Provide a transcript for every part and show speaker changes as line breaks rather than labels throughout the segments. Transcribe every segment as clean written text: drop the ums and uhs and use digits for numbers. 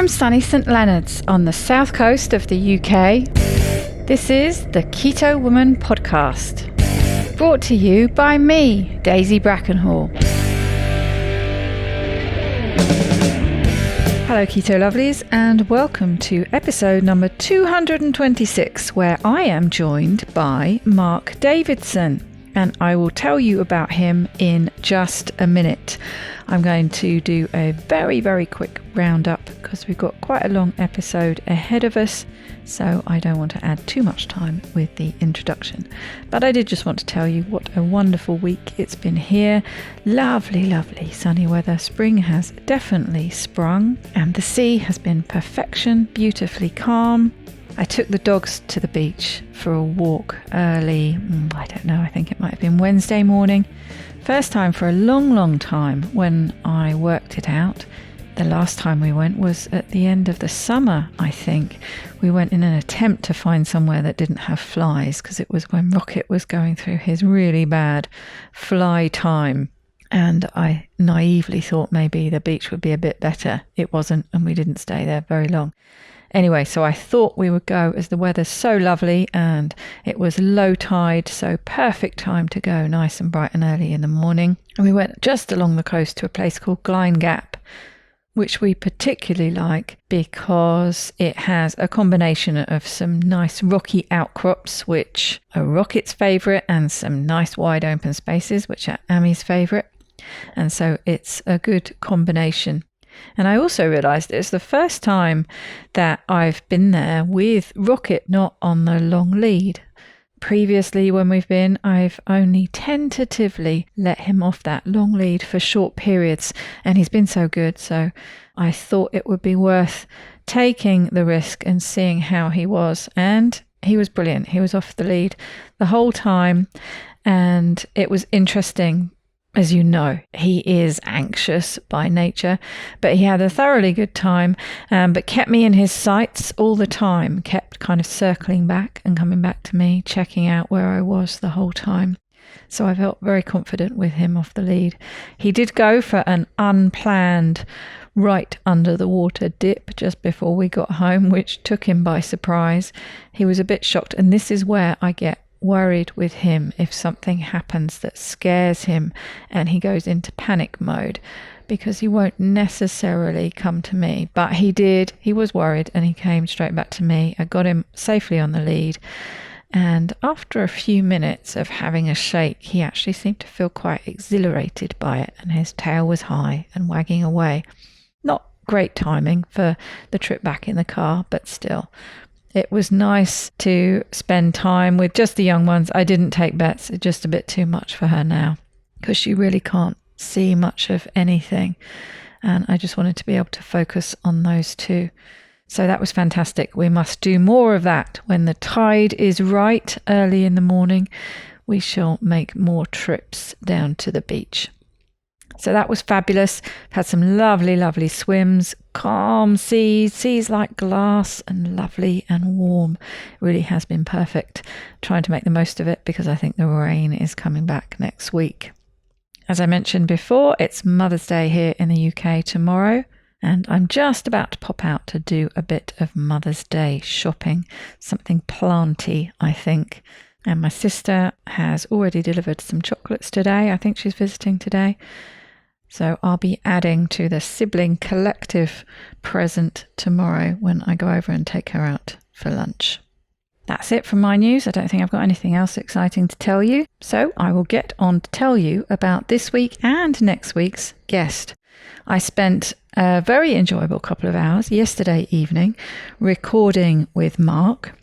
From sunny St Leonards on the south coast of the UK, this is the Keto Woman podcast, brought to you by me, Daisy Brackenhall. Hello Keto lovelies, and welcome to episode number 226, where I am joined by Mark Davidson, and I will tell you about him in just a minute. I'm going to do a very, very quick roundup because we've got quite a long episode ahead of us, so I don't want to add too much time with the introduction. But I did just want to tell you what a wonderful week it's been here. Lovely, lovely sunny weather. Spring has definitely sprung, and the sea has been perfection, beautifully calm. I took the dogs to the beach for a walk early, I don't know, I think it might have been Wednesday morning. First time for a long, long time when I worked it out. The last time we went was at the end of the summer, I think. We went in an attempt to find somewhere that didn't have flies, because it was when Rocket was going through his really bad fly time. And I naively thought maybe the beach would be a bit better. It wasn't, and we didn't stay there very long. Anyway, so I thought we would go as the weather's so lovely and it was low tide, so perfect time to go, nice and bright and early in the morning. And we went just along the coast to a place called Gluten Gap, which we particularly like because it has a combination of some nice rocky outcrops, which are Rocket's favourite, and some nice wide open spaces, which are Ami's favourite. And so it's a good combination. And I also realised it's the first time that I've been there with Rocket not on the long lead. Previously, when we've been, I've only tentatively let him off that long lead for short periods, and he's been so good. So I thought it would be worth taking the risk and seeing how he was. And he was brilliant. He was off the lead the whole time, and it was interesting. As you know, he is anxious by nature, but he had a thoroughly good time, but kept me in his sights all the time, kept kind of circling back and coming back to me, checking out where I was the whole time. So I felt very confident with him off the lead. He did go for an unplanned right under the water dip just before we got home, which took him by surprise. He was a bit shocked, and this is where I get worried with him if something happens that scares him and he goes into panic mode, because he won't necessarily come to me. But he did. He was worried and he came straight back to me. I got him safely on the lead, and after a few minutes of having a shake, he actually seemed to feel quite exhilarated by it, and his tail was high and wagging away. Not great timing for the trip back in the car, but still. It was nice to spend time with just the young ones. I didn't take Bets, just a bit too much for her now, because she really can't see much of anything. And I just wanted to be able to focus on those two. So that was fantastic. We must do more of that. When the tide is right early in the morning, we shall make more trips down to the beach. So that was fabulous. Had some lovely, lovely swims, calm seas like glass, and lovely and warm. It really has been perfect. Trying to make the most of it because I think the rain is coming back next week. As I mentioned before, it's Mother's Day here in the UK tomorrow, and I'm just about to pop out to do a bit of Mother's Day shopping, something planty, I think. And my sister has already delivered some chocolates today. I think she's visiting today. So I'll be adding to the sibling collective present tomorrow when I go over and take her out for lunch. That's it from my news. I don't think I've got anything else exciting to tell you. So I will get on to tell you about this week and next week's guest. I spent a very enjoyable couple of hours yesterday evening recording with Mark.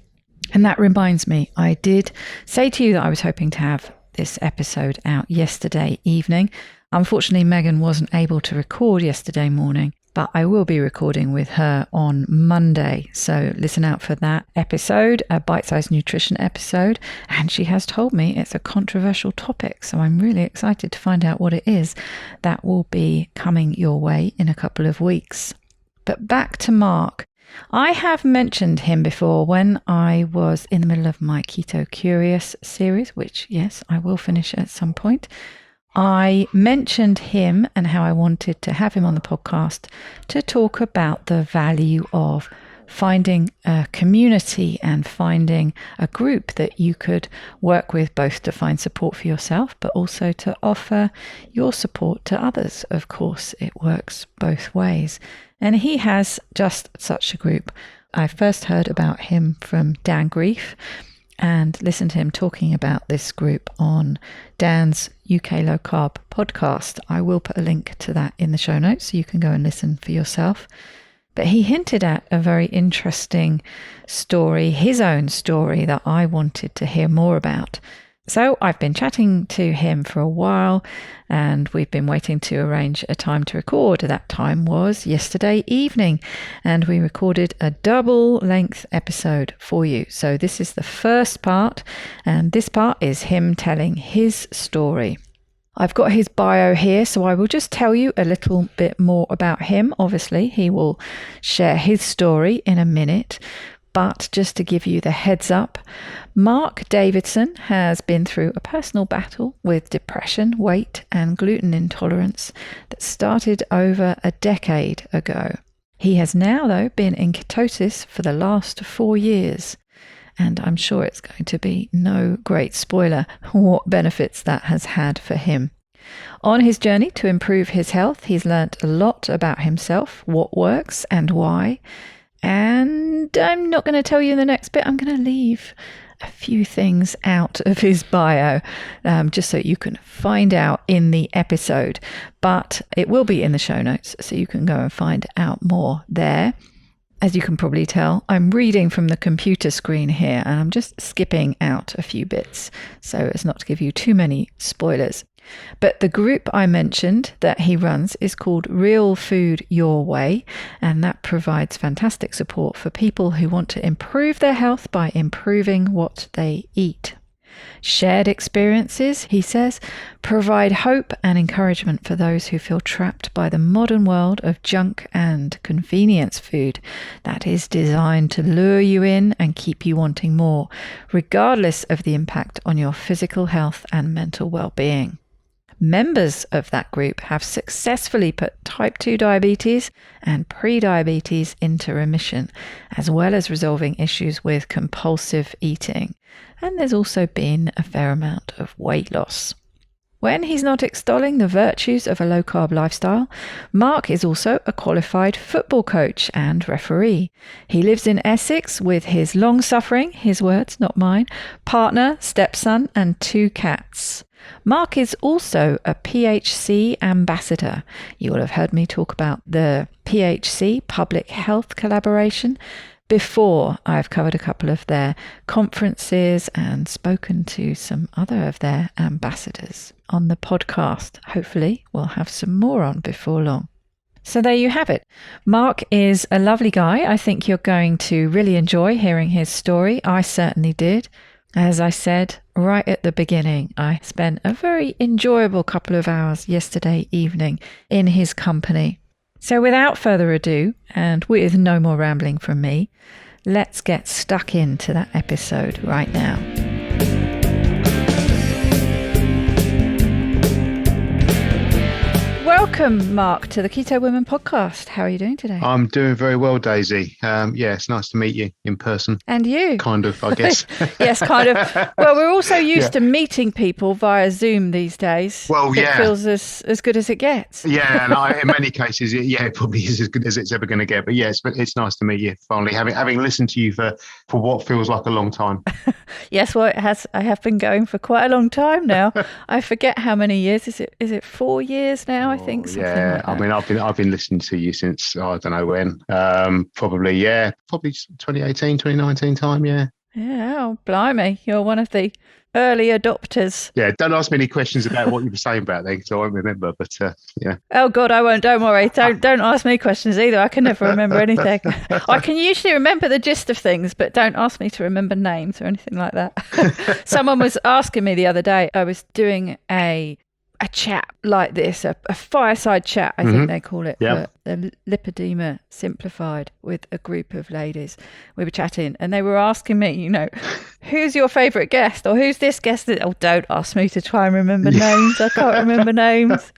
And that reminds me, I did say to you that I was hoping to have this episode out yesterday evening. Unfortunately, Megan wasn't able to record yesterday morning, but I will be recording with her on Monday. So listen out for that episode, a bite-sized nutrition episode. And she has told me it's a controversial topic. So I'm really excited to find out what it is. That will be coming your way in a couple of weeks. But back to Mark. I have mentioned him before when I was in the middle of my Keto Curious series, which, yes, I will finish at some point. I mentioned him and how I wanted to have him on the podcast to talk about the value of finding a community and finding a group that you could work with, both to find support for yourself, but also to offer your support to others. Of course, it works both ways. And he has just such a group. I first heard about him from Dan Grief and listened to him talking about this group on Dan's UK Low Carb podcast. I will put a link to that in the show notes so you can go and listen for yourself. But he hinted at a very interesting story, his own story, that I wanted to hear more about. So I've been chatting to him for a while, and we've been waiting to arrange a time to record. That time was yesterday evening, and we recorded a double length episode for you. So this is the first part, and this part is him telling his story. I've got his bio here, so I will just tell you a little bit more about him. Obviously, he will share his story in a minute. But just to give you the heads up, Mark Davidson has been through a personal battle with depression, weight, and gluten intolerance that started over a decade ago. He has now, though, been in ketosis for the last 4 years. And I'm sure it's going to be no great spoiler what benefits that has had for him. On his journey to improve his health, he's learnt a lot about himself, what works and why. And I'm not going to tell you in the next bit. I'm going to leave a few things out of his bio, just so you can find out in the episode. But it will be in the show notes, so you can go and find out more there. As you can probably tell, I'm reading from the computer screen here, and I'm just skipping out a few bits so as not to give you too many spoilers. But the group I mentioned that he runs is called Real Food Your Way, and that provides fantastic support for people who want to improve their health by improving what they eat. Shared experiences, he says, provide hope and encouragement for those who feel trapped by the modern world of junk and convenience food that is designed to lure you in and keep you wanting more, regardless of the impact on your physical health and mental well-being. Members of that group have successfully put type 2 diabetes and pre-diabetes into remission, as well as resolving issues with compulsive eating. And there's also been a fair amount of weight loss. When he's not extolling the virtues of a low-carb lifestyle, Mark is also a qualified football coach and referee. He lives in Essex with his long-suffering, his words, not mine, partner, stepson, and 2 cats. Mark is also a PHC ambassador. You will have heard me talk about the PHC Public Health Collaboration before. I've covered a couple of their conferences and spoken to some other of their ambassadors on the podcast. Hopefully we'll have some more on before long. So there you have it. Mark is a lovely guy. I think you're going to really enjoy hearing his story. I certainly did. As I said right at the beginning, I spent a very enjoyable couple of hours yesterday evening in his company. So without further ado, and with no more rambling from me, let's get stuck into that episode right now. Welcome, Mark, to the Keto Women podcast. How are you doing today?
I'm doing very well, Daisy. It's nice to meet you in person.
And you.
Kind of, I guess.
Yes, kind of. Well, we're also used to meeting people via Zoom these days.
Well,
It feels as good as it gets.
Yeah, and in many cases, it probably is as good as it's ever going to get. But yes, it's nice to meet you finally, having listened to you for what feels like a long time.
Yes, well, it has. I have been going for quite a long time now. I forget how many years. Is it 4 years now? I think.
Yeah, like I mean, I've been listening to you since I don't know when. Probably 2018, 2019 time. Yeah.
Yeah, oh, blimey, you're one of the early adopters.
Yeah, don't ask me any questions about what you were saying back then because I won't remember. But yeah.
Oh God, I won't. Don't worry. Don't ask me questions either. I can never remember anything. I can usually remember the gist of things, but don't ask me to remember names or anything like that. Someone was asking me the other day. I was doing a chat like this, a fireside chat, I think they call it, for the Lipedema Simplified with a group of ladies. We were chatting and they were asking me, who's your favourite guest, or who's this guest? Oh, don't ask me to try and remember names. I can't remember names.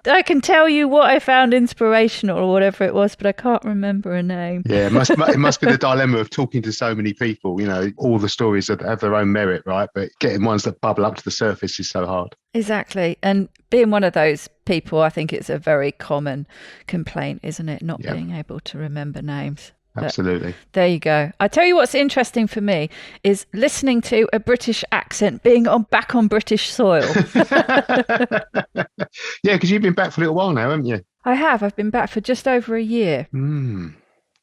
I can tell you what I found inspirational or whatever it was, but I can't remember a name.
Yeah, it must be the dilemma of talking to so many people. All the stories have their own merit, right? But getting ones that bubble up to the surface is so hard.
Exactly. And being one of those people, I think it's a very common complaint, isn't it? Not being able to remember names.
Absolutely.
But there you go. I tell you what's interesting for me is listening to a British accent, being back on British soil.
Yeah, because you've been back for a little while now, haven't you?
I have. I've been back for just over a year.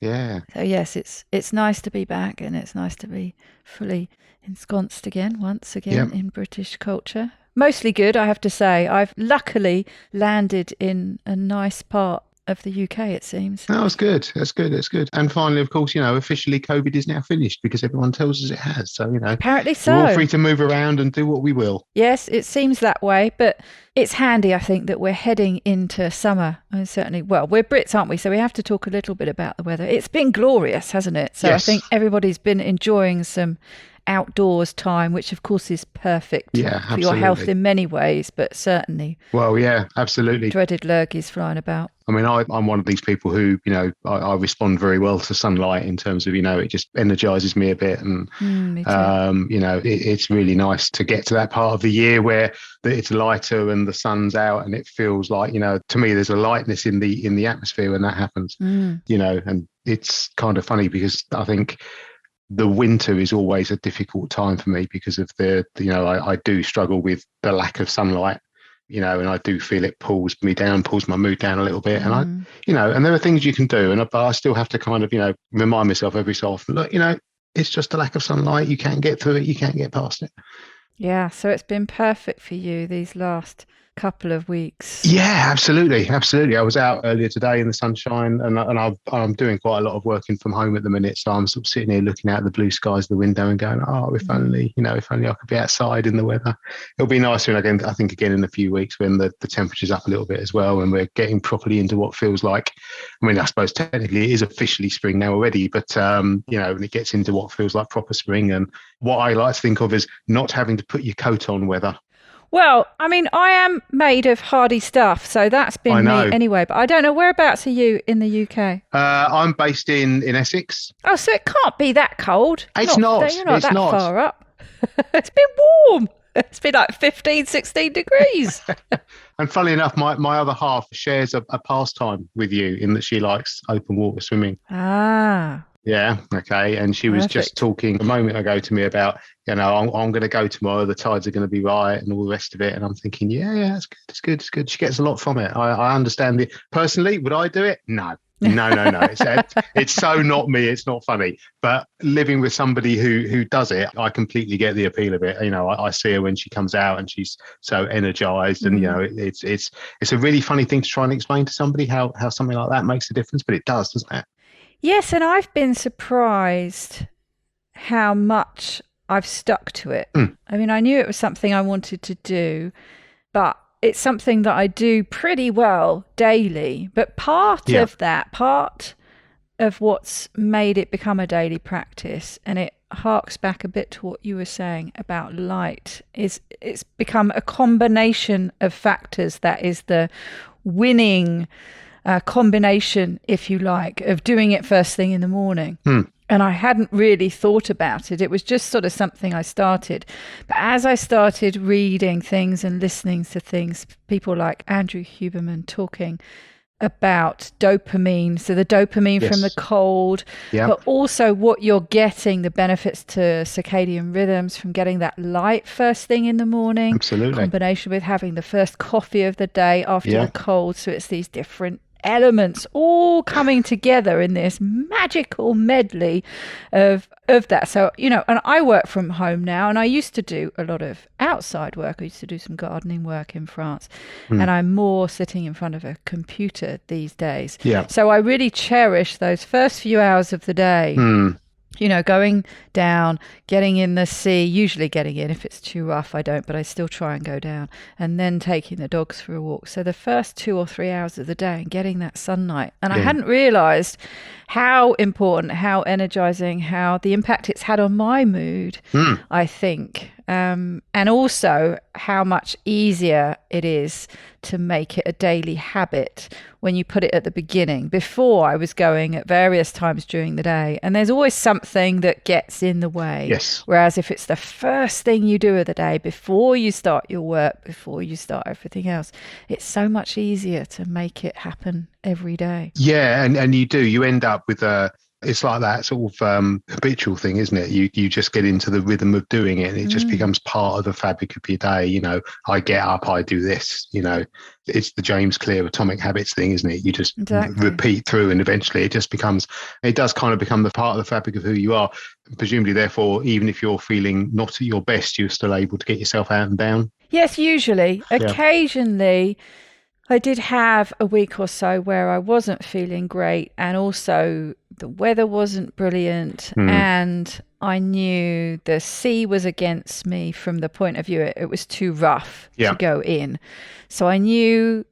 Yeah.
So yes, it's nice to be back, and it's nice to be fully ensconced once again in British culture. Mostly good, I have to say. I've luckily landed in a nice part of the UK, it seems.
Oh, that's good. That's good. And finally, of course, officially COVID is now finished because everyone tells us it has. So,
apparently so.
We're all free to move around and do what we will.
Yes, it seems that way, but it's handy, I think, that we're heading into summer. And certainly, well, we're Brits, aren't we? So we have to talk a little bit about the weather. It's been glorious, hasn't it? So yes. I think everybody's been enjoying some outdoors time, which of course is perfect for your health in many ways, but certainly
absolutely
dreaded lurgies flying about.
I mean, I'm one of these people who I respond very well to sunlight in terms of it just energizes me a bit, and
me too.
It's really nice to get to that part of the year where it's lighter and the sun's out, and it feels like to me there's a lightness in the atmosphere when that happens. And it's kind of funny because I think the winter is always a difficult time for me because of I do struggle with the lack of sunlight, and I do feel it pulls me down, pulls my mood down a little bit. And and there are things you can do. But I still have to kind of, remind myself every so often, look, it's just a lack of sunlight. You can't get through it. You can't get past it.
Yeah. So it's been perfect for you these last couple of weeks.
Yeah, absolutely. I was out earlier today in the sunshine, and I'm doing quite a lot of working from home at the minute. So I'm sort of sitting here looking out at the blue skies of the window and going, oh, if only I could be outside in the weather. It'll be nicer. And I think again in a few weeks when the temperature's up a little bit as well, and we're getting properly into what feels like, I suppose technically it is officially spring now already, but when it gets into what feels like proper spring, and what I like to think of as not having to put your coat on weather.
Well, I am made of hardy stuff, so that's been me anyway. But I don't know, whereabouts are you in the UK?
I'm based in Essex.
Oh, so it can't be that cold.
It's not.
You're not far up. It's been warm. It's been like 15, 16 degrees.
And funnily enough, my other half shares a pastime with you in that she likes open water swimming.
Ah.
Yeah. Okay. And she was just talking a moment ago to me about, I'm going to go tomorrow. The tides are going to be right and all the rest of it. And I'm thinking, yeah, it's good. She gets a lot from it. I understand it. Personally, would I do it? No. It's so not me. It's not funny. But living with somebody who does it, I completely get the appeal of it. I see her when she comes out and she's so energized, and it's a really funny thing to try and explain to somebody how something like that makes a difference, but it does, doesn't it?
Yes, and I've been surprised how much I've stuck to it. I mean, I knew it was something I wanted to do, but it's something that I do pretty well daily. But part of what's made it become a daily practice, and it harks back a bit to what you were saying about light, is it's become a combination of factors that is the winning combination, if you like, of doing it first thing in the morning. And I hadn't really thought about it. It was just sort of something I started. But as I started reading things and listening to things, people like Andrew Huberman talking about dopamine, so the dopamine from the cold, but also what you're getting, the benefits to circadian rhythms from getting that light first thing in the morning.
Absolutely.
Combination with having the first coffee of the day after the cold. So it's these different elements all coming together in this magical medley of that. So, and I work from home now, and I used to do a lot of outside work. I used to do some gardening work in France, and I'm more sitting in front of a computer these days. So I really cherish those first few hours of the day going down, getting in the sea, usually getting in. If it's too rough, I don't, but I still try and go down, and then taking the dogs for a walk. So the first 2 or 3 hours of the day and getting that sunlight. And I hadn't realized how important, how energizing, how the impact it's had on my mood, I think. And also how much easier it is to make it a daily habit when you put it at the beginning. Before, I was going at various times during the day, and there's always something that gets in the way.
Yes.
Whereas if it's the first thing you do of the day, before you start your work, before you start everything else, it's so much easier to make it happen every day.
Yeah, and you end up with it's like that sort of habitual thing, isn't it? You just get into the rhythm of doing it, and it just becomes part of the fabric of your day. I get up, I do this. It's the James Clear Atomic Habits thing, isn't it? You just repeat through, and eventually it does kind of become the part of the fabric of who you are. Presumably, therefore, even if you're feeling not at your best, you're still able to get yourself out and down.
Yes, usually. Occasionally, I did have a week or so where I wasn't feeling great, and also the weather wasn't brilliant, and I knew the sea was against me from the point of view it was too rough to go in. So I knew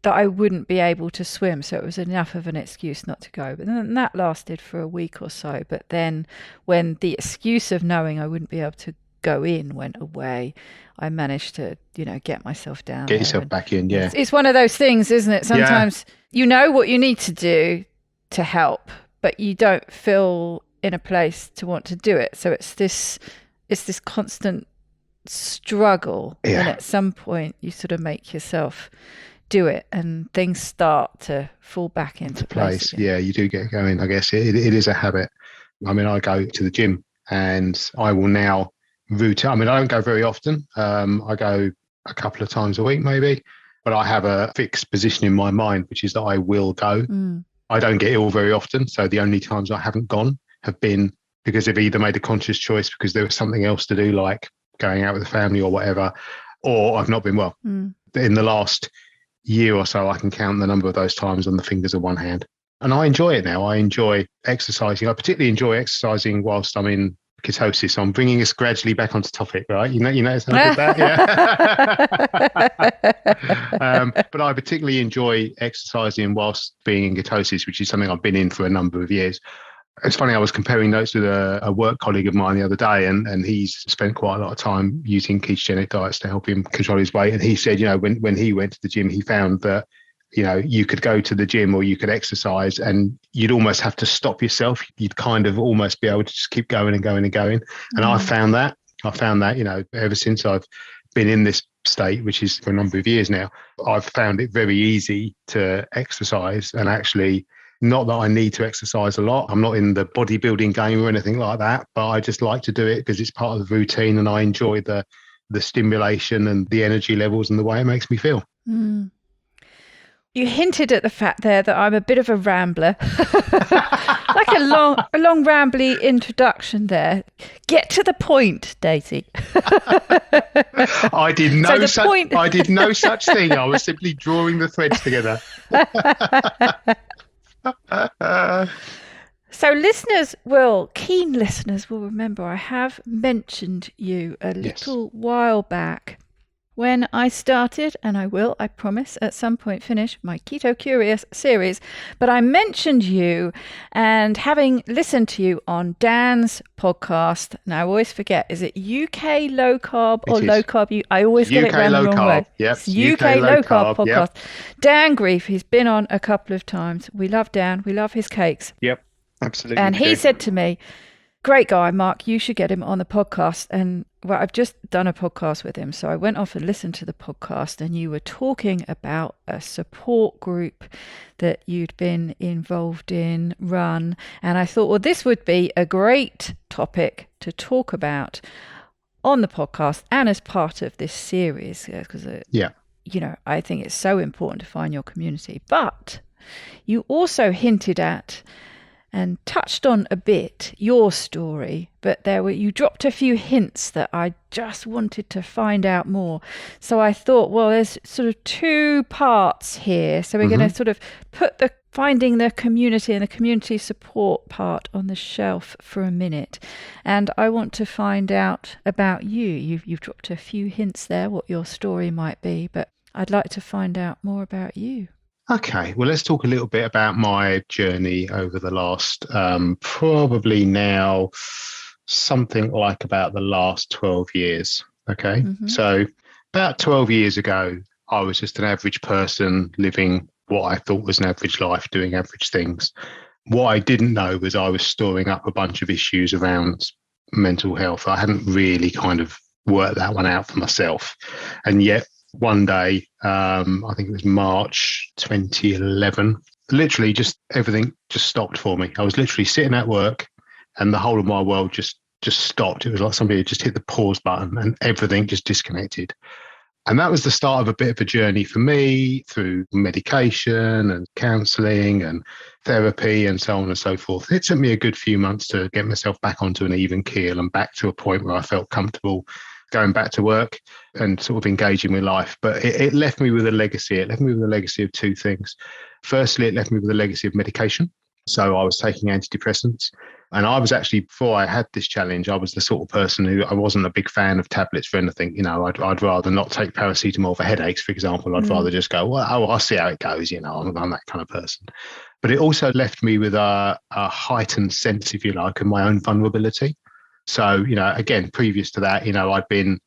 that I wouldn't be able to swim, so it was enough of an excuse not to go. But then that lasted for a week or so. But then when the excuse of knowing I wouldn't be able to go in went away, I managed to get myself down,
get yourself back in.
It's one of those things, isn't it? Sometimes you know what you need to do to help, but you don't feel in a place to want to do it. So it's this constant struggle, and at some point you sort of make yourself do it, and things start to fall back into place again.
Yeah, you do get going. I guess it is a habit. I mean, I go to the gym, and I will now routine. I mean, I don't go very often. I go a couple of times a week maybe, but I have a fixed position in my mind, which is that I will go. I don't get ill very often, so the only times I haven't gone have been because I've either made a conscious choice because there was something else to do, like going out with the family or whatever, or I've not been well. In the last year or so, I can count the number of those times on the fingers of one hand. And I enjoy it now. I enjoy exercising. I particularly enjoy exercising whilst I'm in ketosis. So I'm bringing us gradually back onto topic, right? You notice how I did that? But I particularly enjoy exercising whilst being in ketosis, which is something I've been in for a number of years. It's funny, I was comparing notes with a work colleague of mine the other day, and he's spent quite a lot of time using ketogenic diets to help him control his weight. And he said, when he went to the gym, he found that, you could go to the gym or you could exercise and you'd almost have to stop yourself. You'd kind of almost be able to just keep going and going and going. And I found that, ever since I've been in this state, which is for a number of years now, I've found it very easy to exercise. And actually, not that I need to exercise a lot. I'm not in the bodybuilding game or anything like that, but I just like to do it because it's part of the routine and I enjoy the stimulation and the energy levels and the way it makes me feel.
You hinted at the fact there that I'm a bit of a rambler. Like a long rambly introduction there. Get to the point, Daisy.
I did no such thing. I was simply drawing the threads together.
So keen listeners will remember I have mentioned you a little while back when I started, and I will, I promise, at some point finish my Keto Curious series. But I mentioned you, and having listened to you on Dan's podcast, now I always forget, is it UK Low Carb or Low Carb? I always get it wrong the wrong way.
Yep.
UK Low Carb podcast. Yep. Dan Grief, he's been on a couple of times. We love Dan. We love his cakes.
Yep, absolutely.
And he said to me, great guy, Mark, you should get him on the podcast. And I've just done a podcast with him. So I went off and listened to the podcast, and you were talking about a support group that you'd been involved in, run. And I thought, well, this would be a great topic to talk about on the podcast and as part of this series, because, I think it's so important to find your community. But you also hinted at and touched on a bit your story, but you dropped a few hints that I just wanted to find out more. So I thought, well, there's sort of two parts here. So we're going to sort of put the finding the community and the community support part on the shelf for a minute. And I want to find out about you. You've dropped a few hints there, what your story might be, but I'd like to find out more about you.
Okay, well, let's talk a little bit about my journey over the last, probably now something like about the last 12 years. Okay, so about 12 years ago, I was just an average person living what I thought was an average life, doing average things. What I didn't know was I was storing up a bunch of issues around mental health. I hadn't really kind of worked that one out for myself. And yet one day, I think it was March 2011, literally just everything just stopped for me. I was literally sitting at work and the whole of my world just stopped. It was like somebody had just hit the pause button and everything just disconnected. And that was the start of a bit of a journey for me through medication and counselling and therapy and so on and so forth. It took me a good few months to get myself back onto an even keel and back to a point where I felt comfortable going back to work and sort of engaging with life. But it left me with a legacy. It left me with a legacy of two things. Firstly, it left me with a legacy of medication. So I was taking antidepressants. And I was actually, before I had this challenge, I was the sort of person who I wasn't a big fan of tablets for anything. You know, I'd rather not take paracetamol for headaches, for example. I'd rather just go, well, I'll see how it goes. You know, I'm that kind of person. But it also left me with a heightened sense, if you like, of my own vulnerability. So, you know, again, previous to that, you know, I'd been,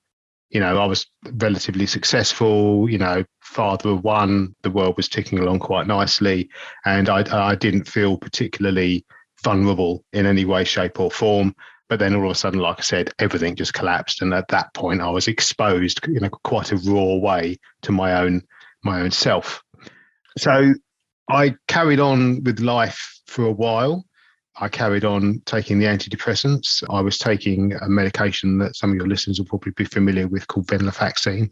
you know, I was relatively successful, you know, father of one, the world was ticking along quite nicely. And I didn't feel particularly vulnerable in any way, shape or form. But then all of a sudden, like I said, everything just collapsed. And at that point, I was exposed in quite a raw way to my own self. So I carried on with life for a while. I carried on taking the antidepressants. I was taking a medication that some of your listeners will probably be familiar with called venlafaxine.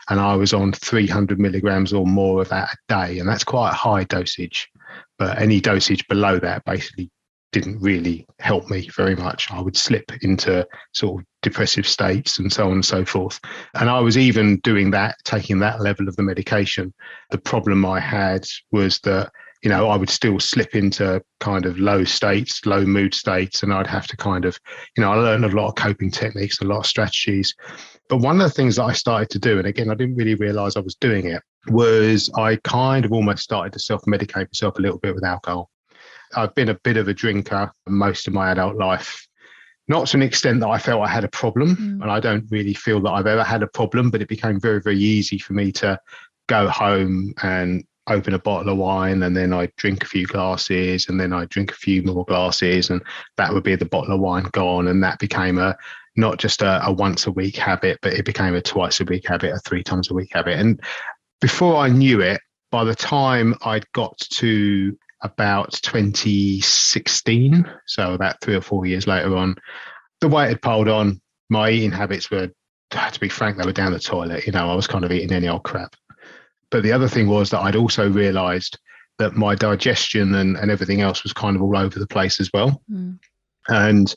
And I was on 300 milligrams or more of that a day. And that's quite a high dosage. But any dosage below that basically didn't really help me very much. I would slip into sort of depressive states and so on and so forth. And I was even doing that, taking that level of the medication. The problem I had was that, you know, I would still slip into kind of low states, low mood states, and I'd have to kind of, you know, I learned a lot of coping techniques, a lot of strategies. But one of the things that I started to do, and again, I didn't really realize I was doing it, was I kind of almost started to self-medicate myself a little bit with alcohol. I've been a bit of a drinker most of my adult life, not to an extent that I felt I had a problem. And I don't really feel that I've ever had a problem, but it became very, very easy for me to go home and open a bottle of wine, and then I'd drink a few glasses, and then I'd drink a few more glasses, and that would be the bottle of wine gone. And that became not just a once a week habit, but it became a twice a week habit, a 3 times a week habit. And before I knew it, by the time I'd got to about 2016, so about 3 or 4 years later on, the weight had piled on. My eating habits were, to be frank, they were down the toilet. You know, I was kind of eating any old crap. But the other thing was that I'd also realized that my digestion and everything else was kind of all over the place as well. And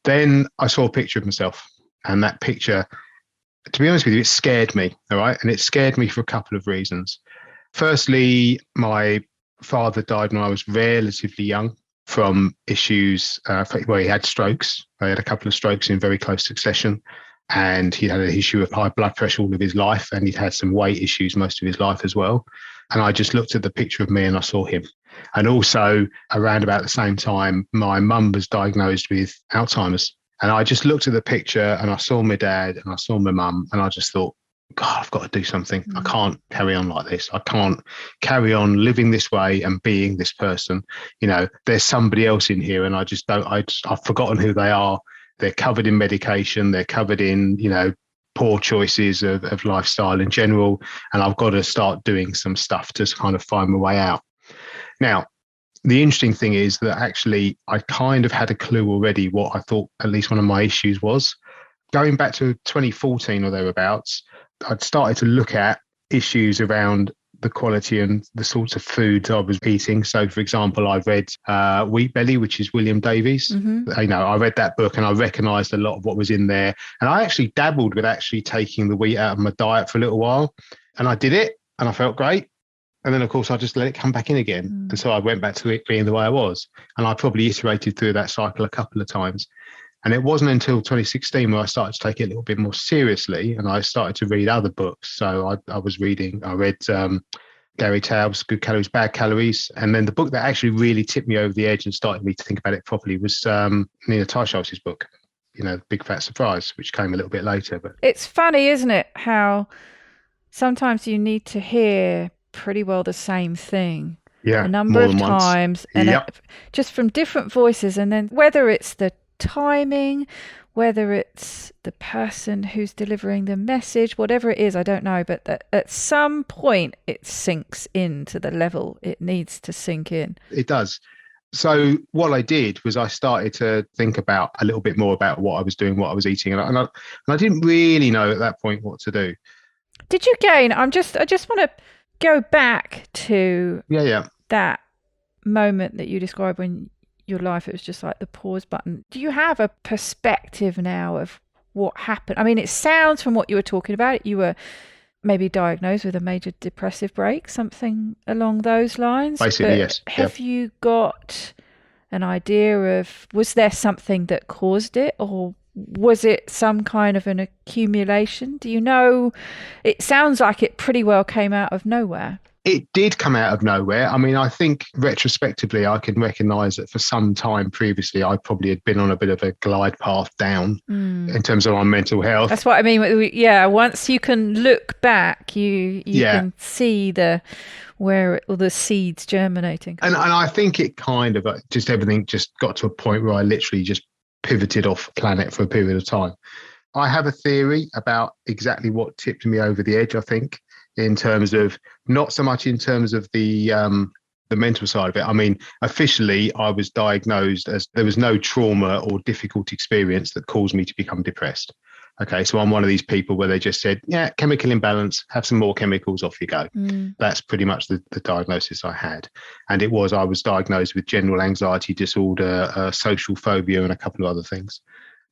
then I saw a picture of myself, and that picture, to be honest with you, it scared me. All right. And it scared me for a couple of reasons. Firstly, my father died when I was relatively young from issues. Well, he had strokes. I had a couple of strokes in very close succession. And he had an issue of high blood pressure all of his life, and he'd had some weight issues most of his life as well. And I just looked at the picture of me and I saw him. And also around about the same time, my mum was diagnosed with Alzheimer's. And I just looked at the picture and I saw my dad and I saw my mum, and I just thought, God, I've got to do something. I can't carry on like this. I can't carry on living this way and being this person. You know, there's somebody else in here, and I've forgotten who they are. They're covered in medication. They're covered in, you know, poor choices of lifestyle in general. And I've got to start doing some stuff to kind of find my way out. Now, the interesting thing is that actually I kind of had a clue already what I thought at least one of my issues was. Going back to 2014 or thereabouts, I'd started to look at issues around the quality and the sorts of foods I was eating. So, for example, I read Wheat Belly, which is William Davies. You know, I read that book and I recognised a lot of what was in there. And I actually dabbled with actually taking the wheat out of my diet for a little while. And I did it and I felt great. And then, of course, I just let it come back in again. And so I went back to it being the way I was. And I probably iterated through that cycle a couple of times. And it wasn't until 2016 where I started to take it a little bit more seriously. And I started to read other books. So I read Gary Taubes, Good Calories, Bad Calories. And then the book that actually really tipped me over the edge and started me to think about it properly was Nina Teicholz's book, Big Fat Surprise, which came a little bit later. But
it's funny, isn't it, how sometimes you need to hear pretty well the same thing a number of times and just from different voices. And then whether it's the timing, whether it's the person who's delivering the message, whatever it is, I don't know. But at some point it sinks into the level it needs to sink in.
It does. So what I did was I started to think about a little bit more about what I was doing, what I was eating. And I didn't really know at that point what to do.
Did you gain? I just want to go back to that moment that you described when your life, it was just like the pause button. Do you have a perspective now of what happened? I mean, it sounds from what you were talking about, you were maybe diagnosed with a major depressive break, something along those lines.
Basically, yes.
Have you got an idea of, was there something that caused it, or was it some kind of an accumulation? Do you know? It sounds like it pretty well came out of nowhere.
It did come out of nowhere. I mean, I think retrospectively, I can recognise that for some time previously, I probably had been on a bit of a glide path down in terms of my mental health.
That's what I mean. Yeah, once you can look back, you can see where all the seeds germinating.
And I think it kind of just everything just got to a point where I literally just pivoted off planet for a period of time. I have a theory about exactly what tipped me over the edge, I think, in terms of not so much in terms of the mental side of it. I mean, officially, I was diagnosed as there was no trauma or difficult experience that caused me to become depressed. Okay, so I'm one of these people where they just said, chemical imbalance, have some more chemicals, off you go. That's pretty much the diagnosis I had. And I was diagnosed with general anxiety disorder, social phobia, and a couple of other things.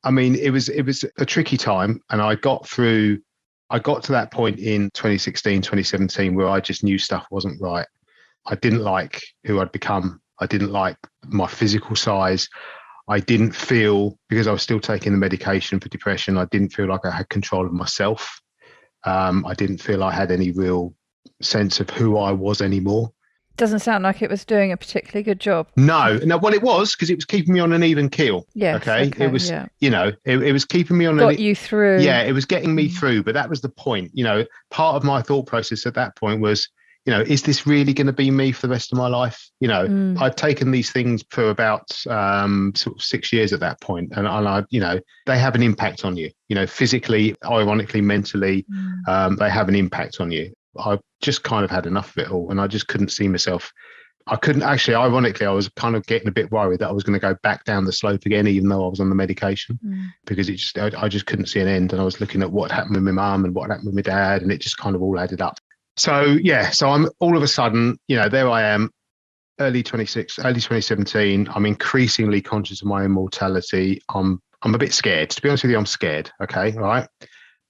I mean, it was a tricky time. And I got to that point in 2016, 2017, where I just knew stuff wasn't right. I didn't like who I'd become. I didn't like my physical size. I didn't feel, because I was still taking the medication for depression, I didn't feel like I had control of myself. I didn't feel I had any real sense of who I was anymore.
Doesn't sound like it was doing a particularly good job.
No, well, it was, because it was keeping me on an even keel.
Yes,
okay. It was, it was keeping me on.
Got you through.
Yeah, it was getting me through. But that was the point. Part of my thought process at that point was, is this really going to be me for the rest of my life? I'd taken these things for about sort of 6 years at that point, and I, they have an impact on you. Physically, ironically, mentally, they have an impact on you. I just kind of had enough of it all, and I just couldn't see myself. I couldn't actually. Ironically, I was kind of getting a bit worried that I was going to go back down the slope again, even though I was on the medication, because I just couldn't see an end, and I was looking at what happened with my mum and what happened with my dad, and it just kind of all added up. So I'm all of a sudden, there I am, early 2017. I'm increasingly conscious of my own mortality. I'm a bit scared. To be honest with you, I'm scared. Okay, all right.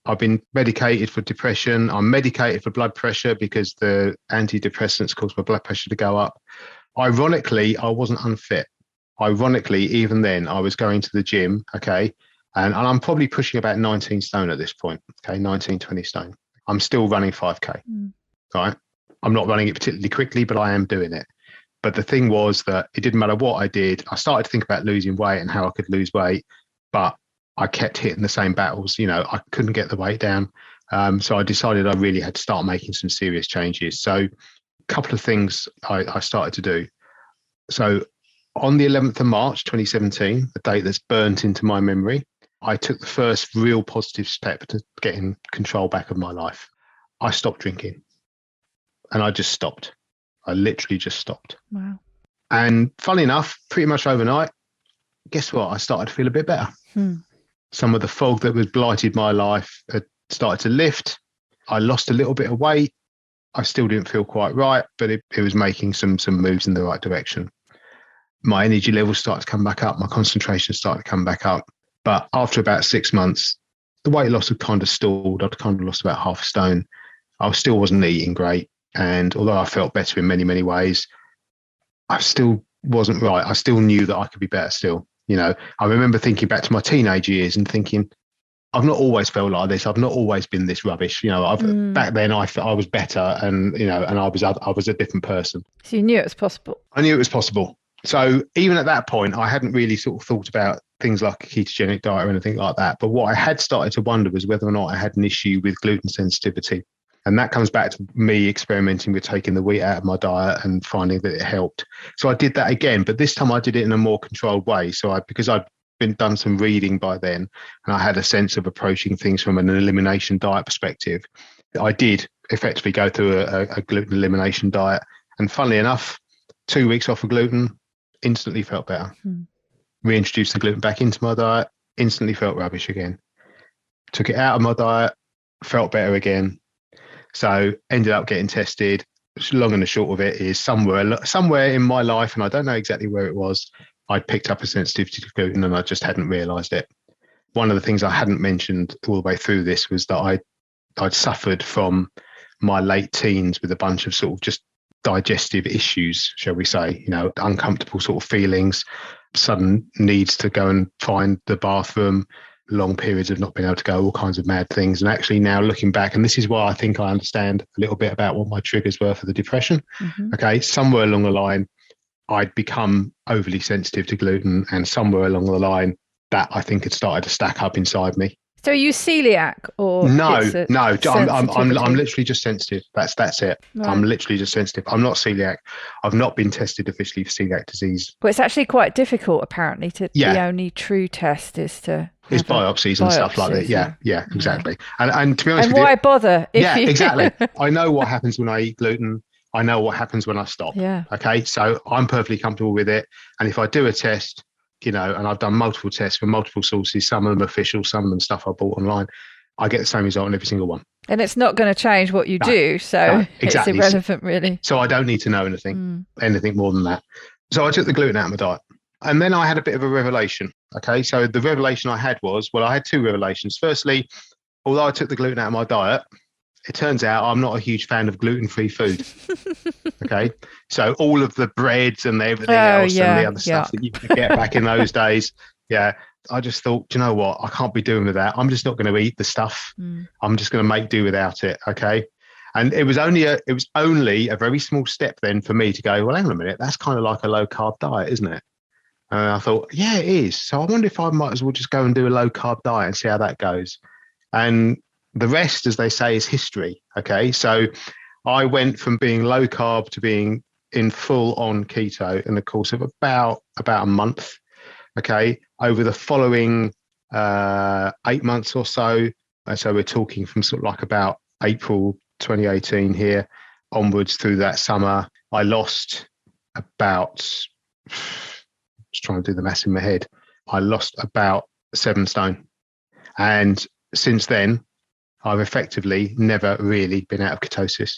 I've been medicated for depression. I'm medicated for blood pressure because the antidepressants cause my blood pressure to go up. Ironically, I wasn't unfit. Ironically, even then, I was going to the gym. Okay, and I'm probably pushing about 19 stone at this point. Okay, 19, 20 stone. I'm still running 5K. Right. I'm not running it particularly quickly, but I am doing it. But the thing was that it didn't matter what I did. I started to think about losing weight and how I could lose weight, but I kept hitting the same battles. I couldn't get the weight down. So I decided I really had to start making some serious changes. So a couple of things I started to do. So on the 11th of March, 2017, a date that's burnt into my memory, I took the first real positive step to getting control back of my life. I stopped drinking. And I just stopped. I literally just stopped.
Wow.
And funny enough, pretty much overnight, guess what? I started to feel a bit better. Some of the fog that was blighted my life had started to lift. I lost a little bit of weight. I still didn't feel quite right, but it was making some moves in the right direction. My energy levels started to come back up. My concentration started to come back up. But after about 6 months, the weight loss had kind of stalled. I'd kind of lost about half a stone. I still wasn't eating great. And although I felt better in many, many ways, I still wasn't right. I still knew that I could be better still. I remember thinking back to my teenage years and thinking, I've not always felt like this. I've not always been this rubbish. Back then I was better, and and I was a different person.
So you knew it was possible.
I knew it was possible. So even at that point, I hadn't really sort of thought about things like a ketogenic diet or anything like that. But what I had started to wonder was whether or not I had an issue with gluten sensitivity. And that comes back to me experimenting with taking the wheat out of my diet and finding that it helped. So I did that again, but this time I did it in a more controlled way. So because I'd done some reading by then, and I had a sense of approaching things from an elimination diet perspective, I did effectively go through a gluten elimination diet. And funnily enough, 2 weeks off of gluten, instantly felt better. Reintroduced the gluten back into my diet, instantly felt rubbish again. Took it out of my diet, felt better again. So ended up getting tested. Long and the short of it is somewhere in my life, and I don't know exactly where it was, I'd picked up a sensitivity to gluten and I just hadn't realised it. One of the things I hadn't mentioned all the way through this was that I'd suffered from my late teens with a bunch of sort of just digestive issues, shall we say, uncomfortable sort of feelings, sudden needs to go and find the bathroom, long periods of not being able to go, all kinds of mad things. And actually now looking back, and this is why I think I understand a little bit about what my triggers were for the depression. Okay, somewhere along the line, I'd become overly sensitive to gluten, and somewhere along the line, that I think had started to stack up inside me.
So are you celiac or
no? I'm literally just sensitive. That's it. Right. I'm literally just sensitive. I'm not celiac. I've not been tested officially for celiac disease.
Well, it's actually quite difficult, apparently. The only true test is
biopsies and stuff like that. Yeah, exactly. And to be honest with you,
why bother?
Exactly. I know what happens when I eat gluten. I know what happens when I stop.
Yeah.
Okay. So I'm perfectly comfortable with it. And if I do a test, and I've done multiple tests from multiple sources, some of them official, some of them stuff I bought online, I get the same result on every single one.
And it's not going to change what you do. So exactly. It's irrelevant, really.
So I don't need to know anything more than that. So I took the gluten out of my diet. And then I had a bit of a revelation. Okay. So the revelation I had I had two revelations. Firstly, although I took the gluten out of my diet, it turns out I'm not a huge fan of gluten-free food. Okay. So all of the breads and everything else and the other stuff that you could get back in those days. Yeah. I just thought, do you know what? I can't be doing with that. I'm just not going to eat the stuff. I'm just going to make do without it. Okay. And it was only a very small step then for me to go, well, hang on a minute. That's kind of like a low carb diet, isn't it? And I thought, yeah, it is. So I wonder if I might as well just go and do a low carb diet and see how that goes. And the rest, as they say, is history. Okay. So I went from being low carb to being in full on keto in the course of about a month. Okay. Over the following 8 months or so. So we're talking from sort of like about April 2018 here onwards through that summer. I lost about, just trying to do the maths in my head. I lost about 7 stone. And since then, I've effectively never really been out of ketosis.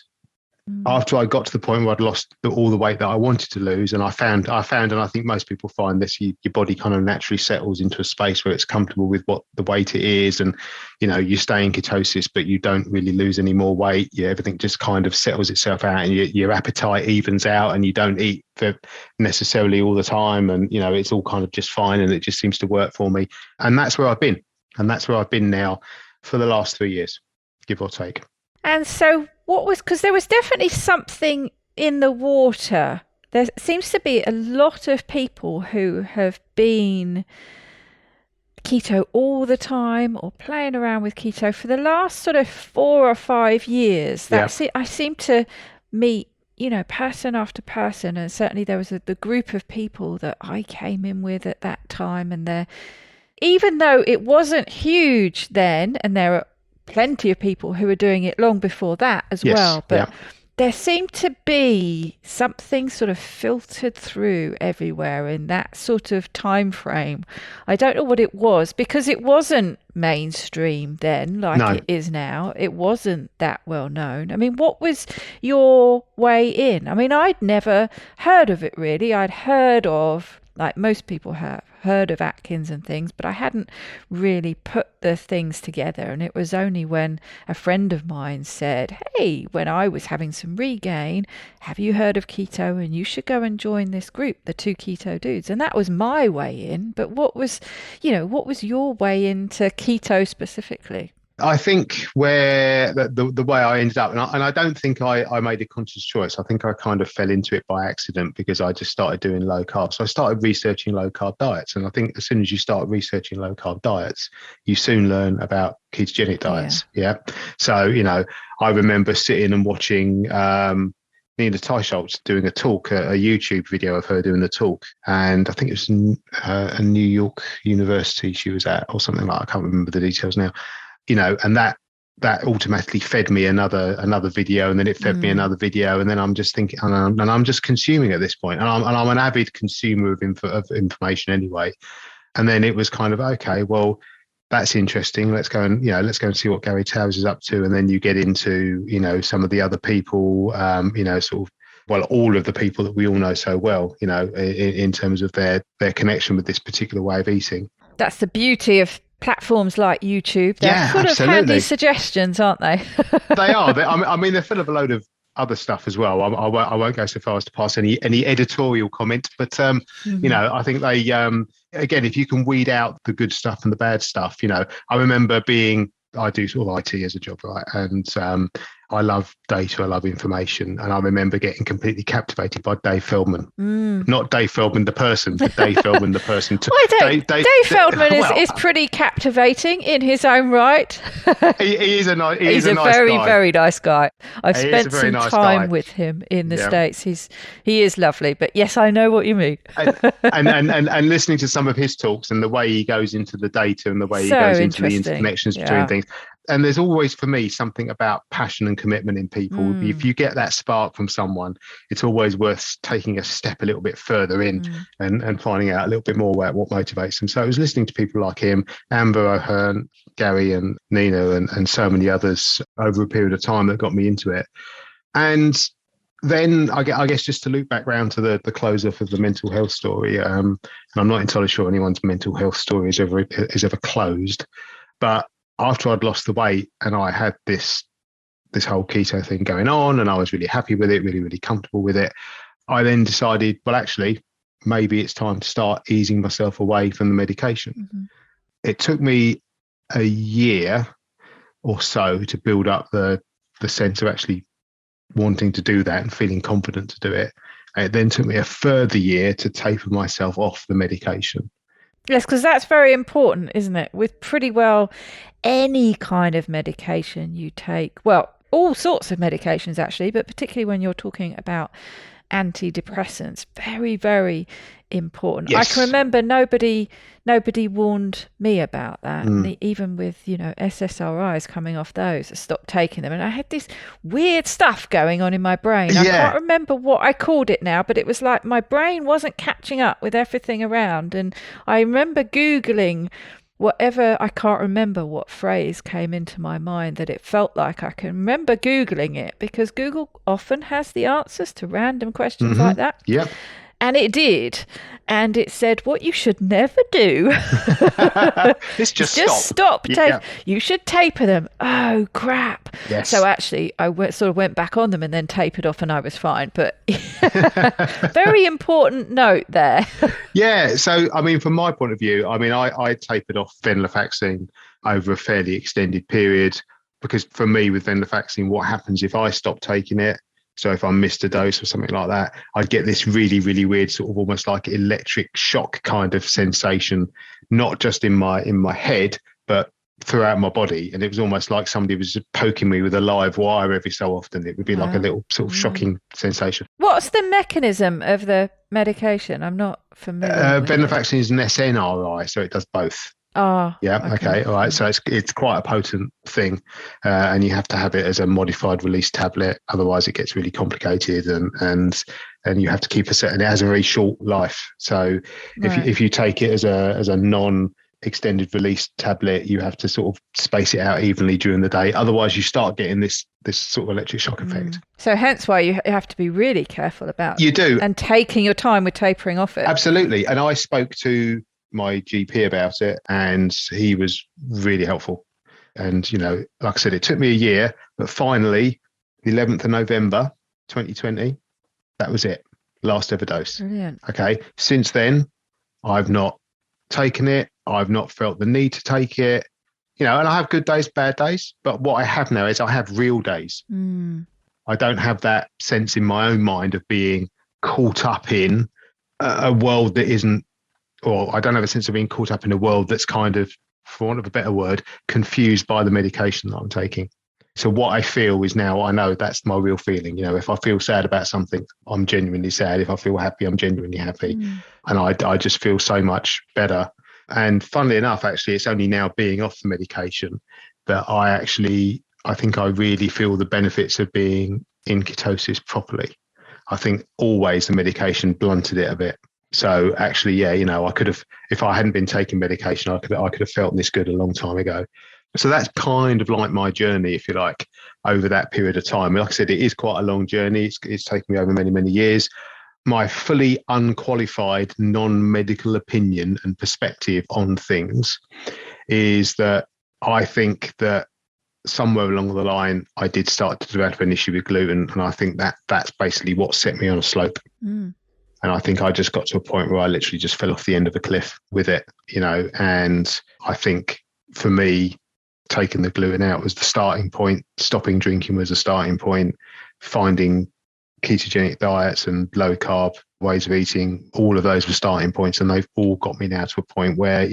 After I got to the point where I'd lost all the weight that I wanted to lose, and I found, and I think most people find this, your body kind of naturally settles into a space where it's comfortable with what the weight it is, and you stay in ketosis, but you don't really lose any more weight. Everything just kind of settles itself out, and your appetite evens out, and you don't eat for necessarily all the time, and it's all kind of just fine, and it just seems to work for me. And that's where I've been, now for the last 3 years, give or take.
And so because there was definitely something in the water. There seems to be a lot of people who have been keto all the time or playing around with keto for the last sort of 4 or 5 years. That's it. I seem to meet, person after person. And certainly there was the group of people that I came in with at that time. And even though it wasn't huge then, and there are plenty of people who were doing it long before that as well, but there seemed to be something sort of filtered through everywhere in that sort of time frame. I don't know what it was, because it wasn't mainstream then it is now. It wasn't that well known. I mean, what was your way in? I mean, I'd never heard of it really. I'd heard of like most people have heard of Atkins and things, but I hadn't really put the things together. And it was only when a friend of mine said, hey, when I was having some regain, have you heard of keto? And you should go and join this group, the Two Keto Dudes. And that was my way in. But what was your way into keto specifically?
I think where the way I ended up, and I don't think I made a conscious choice. I think I kind of fell into it by accident because I just started doing low carb. So I started researching low carb diets. And I think as soon as you start researching low carb diets, you soon learn about ketogenic diets. Yeah. So, I remember sitting and watching Nina Teicholz doing a talk, a YouTube video of her doing the talk. And I think it was a New York university she was at or something like that. I can't remember the details now. And that automatically fed me another video, and then it fed me another video, and then I'm just thinking, and I'm just consuming at this point, and I'm an avid consumer of information anyway. And then it was kind of, okay, well, that's interesting. Let's go and see what Gary Towers is up to, and then you get into some of the other people, all of the people that we all know so well, in terms of their connection with this particular way of eating.
That's the beauty of platforms like YouTube. They're full of handy suggestions, aren't they?
They are. They're full of a load of other stuff as well. I won't go so far as to pass any editorial comment, but I think they again, if you can weed out the good stuff and the bad stuff, I remember I do sort of IT as a job, right? And I love data, I love information. And I remember getting completely captivated by Dave Feldman. Not Dave Feldman, the person, but Dave Feldman, the person.
Dave Feldman is pretty captivating in his own right.
He's a
very,
guy.
Very nice guy. I've spent some time with him in the States. He is lovely. But yes, I know what you mean.
and listening to some of his talks and the way he goes into the data and the way he goes into the interconnections between things. And there's always, for me, something about passion and commitment in people. If you get that spark from someone, it's always worth taking a step a little bit further in and finding out a little bit more about what motivates them. So I was listening to people like him, Amber O'Hearn, Gary and Nina and so many others over a period of time that got me into it. And then I guess just to loop back round to the close off of the mental health story, and I'm not entirely sure anyone's mental health story is ever closed, but after I'd lost the weight and I had this whole keto thing going on and I was really happy with it, really, really comfortable with it, I then decided, well, actually, maybe it's time to start easing myself away from the medication. It took me a year or so to build up the sense of actually wanting to do that and feeling confident to do it. And it then took me a further year to taper myself off the medication.
Yes, because that's very important, isn't it? With pretty well any kind of medication you take, well, all sorts of medications actually, but particularly when you're talking about antidepressants, very, very important. Yes. I can remember nobody warned me about that. Even with, SSRIs coming off those, I stopped taking them. And I had this weird stuff going on in my brain. I can't remember what I called it now, but it was like my brain wasn't catching up with everything around. And I remember Googling whatever, I can't remember what phrase came into my mind that it felt like. I can remember Googling it because Google often has the answers to random questions like that.
Yep.
And it did. And it said, what you should never do
is just
stop. You should taper them. Oh, crap.
Yes.
So actually, I went back on them and then tapered off and I was fine. But very important note there.
Yeah. So, from my point of view, I tapered off venlafaxine over a fairly extended period because for me with venlafaxine, what happens if I stop taking it? So if I missed a dose or something like that, I'd get this really, really weird sort of almost like electric shock kind of sensation, not just in my head, but throughout my body. And it was almost like somebody was just poking me with a live wire every so often. It would be like a little sort of shocking sensation.
What's the mechanism of the medication? I'm not familiar.
Venlafaxine is an SNRI, so it does both.
Oh,
yeah. Okay. All right. So it's quite a potent thing, and you have to have it as a modified release tablet. Otherwise, it gets really complicated, and you have to keep it has a very short life. So if you take it as a non extended release tablet. You have to sort of space it out evenly during the day. Otherwise, you start getting this sort of electric shock effect.
So hence why you have to be really careful about
you do
and taking your time with tapering off it.
Absolutely. And I spoke to my GP about it, and he was really helpful. And, like I said, it took me a year, but finally, the 11th of November, 2020, that was it. Last ever dose.
Brilliant.
Okay. Since then, I've not taken it. I've not felt the need to take it, and I have good days, bad days. But what I have now is I have real days. I don't have that sense in my own mind of being caught up in a world that isn't, or I don't have a sense of being caught up in a world that's kind of, for want of a better word, confused by the medication that I'm taking. So what I feel is now I know that's my real feeling. If I feel sad about something, I'm genuinely sad. If I feel happy, I'm genuinely happy. And I just feel so much better. And funnily enough, actually, it's only now being off the medication that I think I really feel the benefits of being in ketosis properly. I think always the medication blunted it a bit. So actually, yeah, I could have, if I hadn't been taking medication, I could have felt this good a long time ago. So that's kind of like my journey, if you like, over that period of time. Like I said, it is quite a long journey. It's taken me over many, many years. My fully unqualified non-medical opinion and perspective on things is that I think that somewhere along the line, I did start to develop an issue with gluten. And I think that's basically what set me on a slope. And I think I just got to a point where I literally just fell off the end of a cliff with it, and I think for me, taking the gluten out was the starting point. Stopping drinking was a starting point. Finding ketogenic diets and low carb ways of eating, all of those were starting points. And they've all got me now to a point where,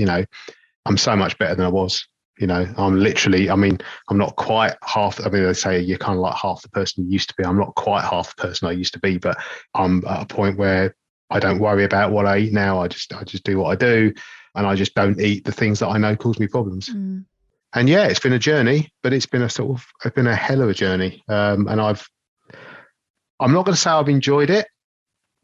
I'm so much better than I was. I'm literally, I'm not quite half, they say you're kind of like half the person you used to be. I'm not quite half the person I used to be, but I'm at a point where I don't worry about what I eat now. I just do what I do. And I just don't eat the things that I know cause me problems. And yeah, it's been a journey, but it's been a hell of a journey. And I'm not going to say I've enjoyed it,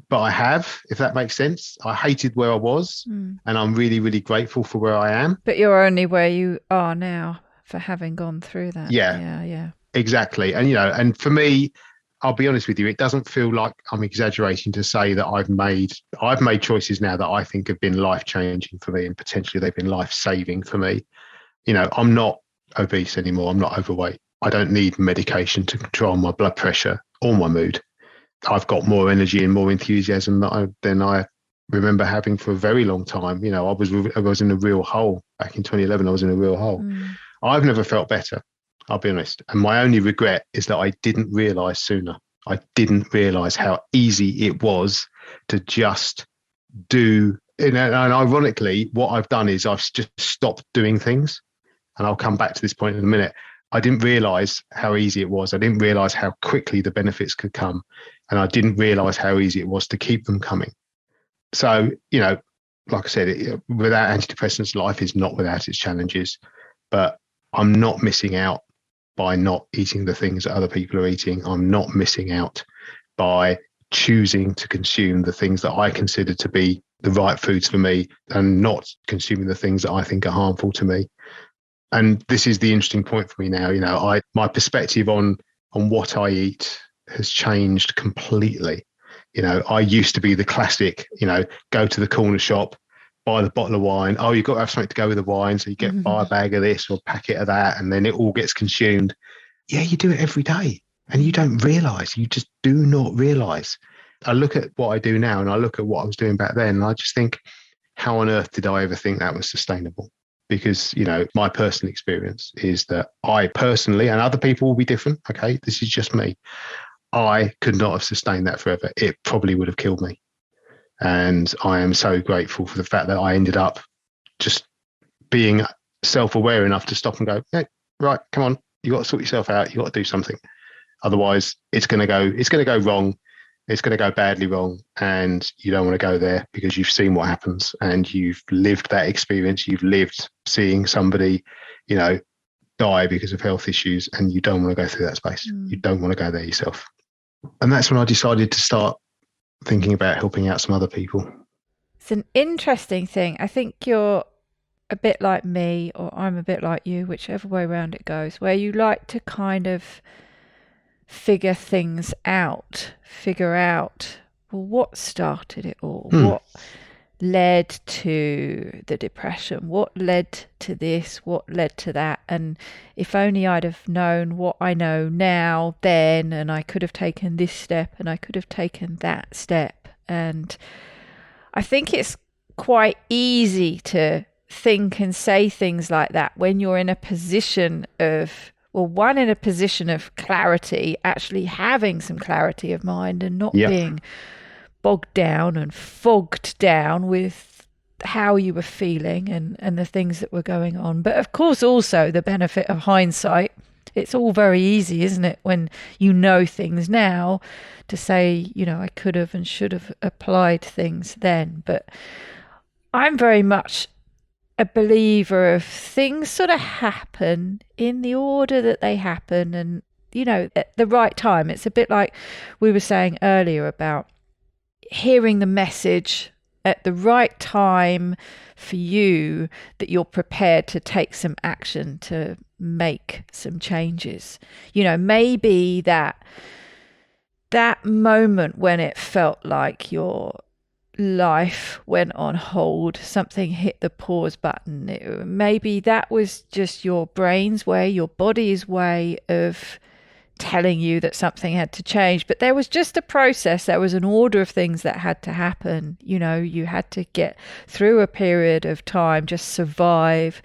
but I have, if that makes sense. I hated where I was, and I'm really, really grateful for where I am.
But you're only where you are now for having gone through that.
Yeah, exactly. And, and for me, I'll be honest with you, it doesn't feel like I'm exaggerating to say that I've made choices now that I think have been life-changing for me, and potentially they've been life-saving for me. I'm not obese anymore. I'm not overweight. I don't need medication to control my blood pressure or my mood. I've got more energy and more enthusiasm than I remember having for a very long time. I was in a real hole back in 2011. I was in a real hole. I've never felt better, I'll be honest. And my only regret is that I didn't realize sooner. I didn't realize how easy it was to just do. And ironically, what I've done is I've just stopped doing things. And I'll come back to this point in a minute. I didn't realize how easy it was. I didn't realize how quickly the benefits could come. And I didn't realize how easy it was to keep them coming. So, like I said, without antidepressants, life is not without its challenges. But I'm not missing out by not eating the things that other people are eating. I'm not missing out by choosing to consume the things that I consider to be the right foods for me, and not consuming the things that I think are harmful to me. And this is the interesting point for me now. My perspective on what I eat has changed completely. I used to be the classic, go to the corner shop, buy the bottle of wine. Oh, you've got to have something to go with the wine. So you buy a bag of this or a packet of that, and then it all gets consumed. Yeah, you do it every day and you don't realize. You just do not realize. I look at what I do now and I look at what I was doing back then, and I just think, how on earth did I ever think that was sustainable? Because, my personal experience is that I personally, and other people will be different, okay, this is just me, I could not have sustained that forever. It probably would have killed me. And I am so grateful for the fact that I ended up just being self-aware enough to stop and go, hey, right, come on, you got to sort yourself out. You got to do something. Otherwise, it's going to go wrong. It's going to go badly wrong, and you don't want to go there because you've seen what happens and you've lived that experience. You've lived seeing somebody, die because of health issues, and you don't want to go through that space. You don't want to go there yourself. And that's when I decided to start thinking about helping out some other people.
It's an interesting thing. I think you're a bit like me, or I'm a bit like you, whichever way around it goes, where you like to kind of figure out, well, what started it all? What led to the depression? What led to this? What led to that? And if only I'd have known what I know now then, and I could have taken this step and I could have taken that step. And I think it's quite easy to think and say things like that when you're in a position of, well, in a position of clarity, actually having some clarity of mind and not being bogged down and fogged down with how you were feeling and the things that were going on. But of course, also the benefit of hindsight. It's all very easy, isn't it, when you know things now, to say, I could have and should have applied things then. But I'm very much a believer of things sort of happen in the order that they happen and, at the right time. It's a bit like we were saying earlier about hearing the message at the right time for you, that you're prepared to take some action to make some changes. Maybe that moment when it felt like your life went on hold, something hit the pause button, maybe that was just your brain's way, your body's way of telling you that something had to change. But there was just a process, there was an order of things that had to happen. You had to get through a period of time, just survive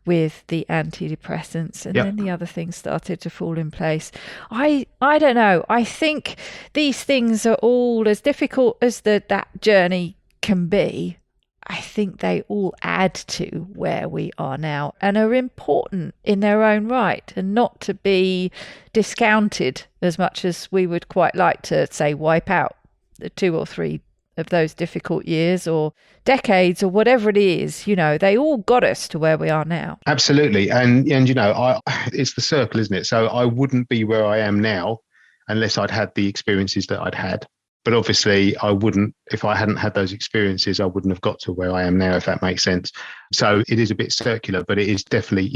with the antidepressants, and then the other things started to fall in place. I don't know, I think these things are all, as difficult as that journey can be, I think they all add to where we are now and are important in their own right, and not to be discounted as much as we would quite like to say wipe out the 2 or 3 of those difficult years or decades or whatever it is. They all got us to where we are now.
Absolutely. And it's the circle, isn't it? So I wouldn't be where I am now unless I'd had the experiences that I'd had. But obviously I wouldn't, if I hadn't had those experiences, I wouldn't have got to where I am now, if that makes sense. So it is a bit circular, but it is definitely,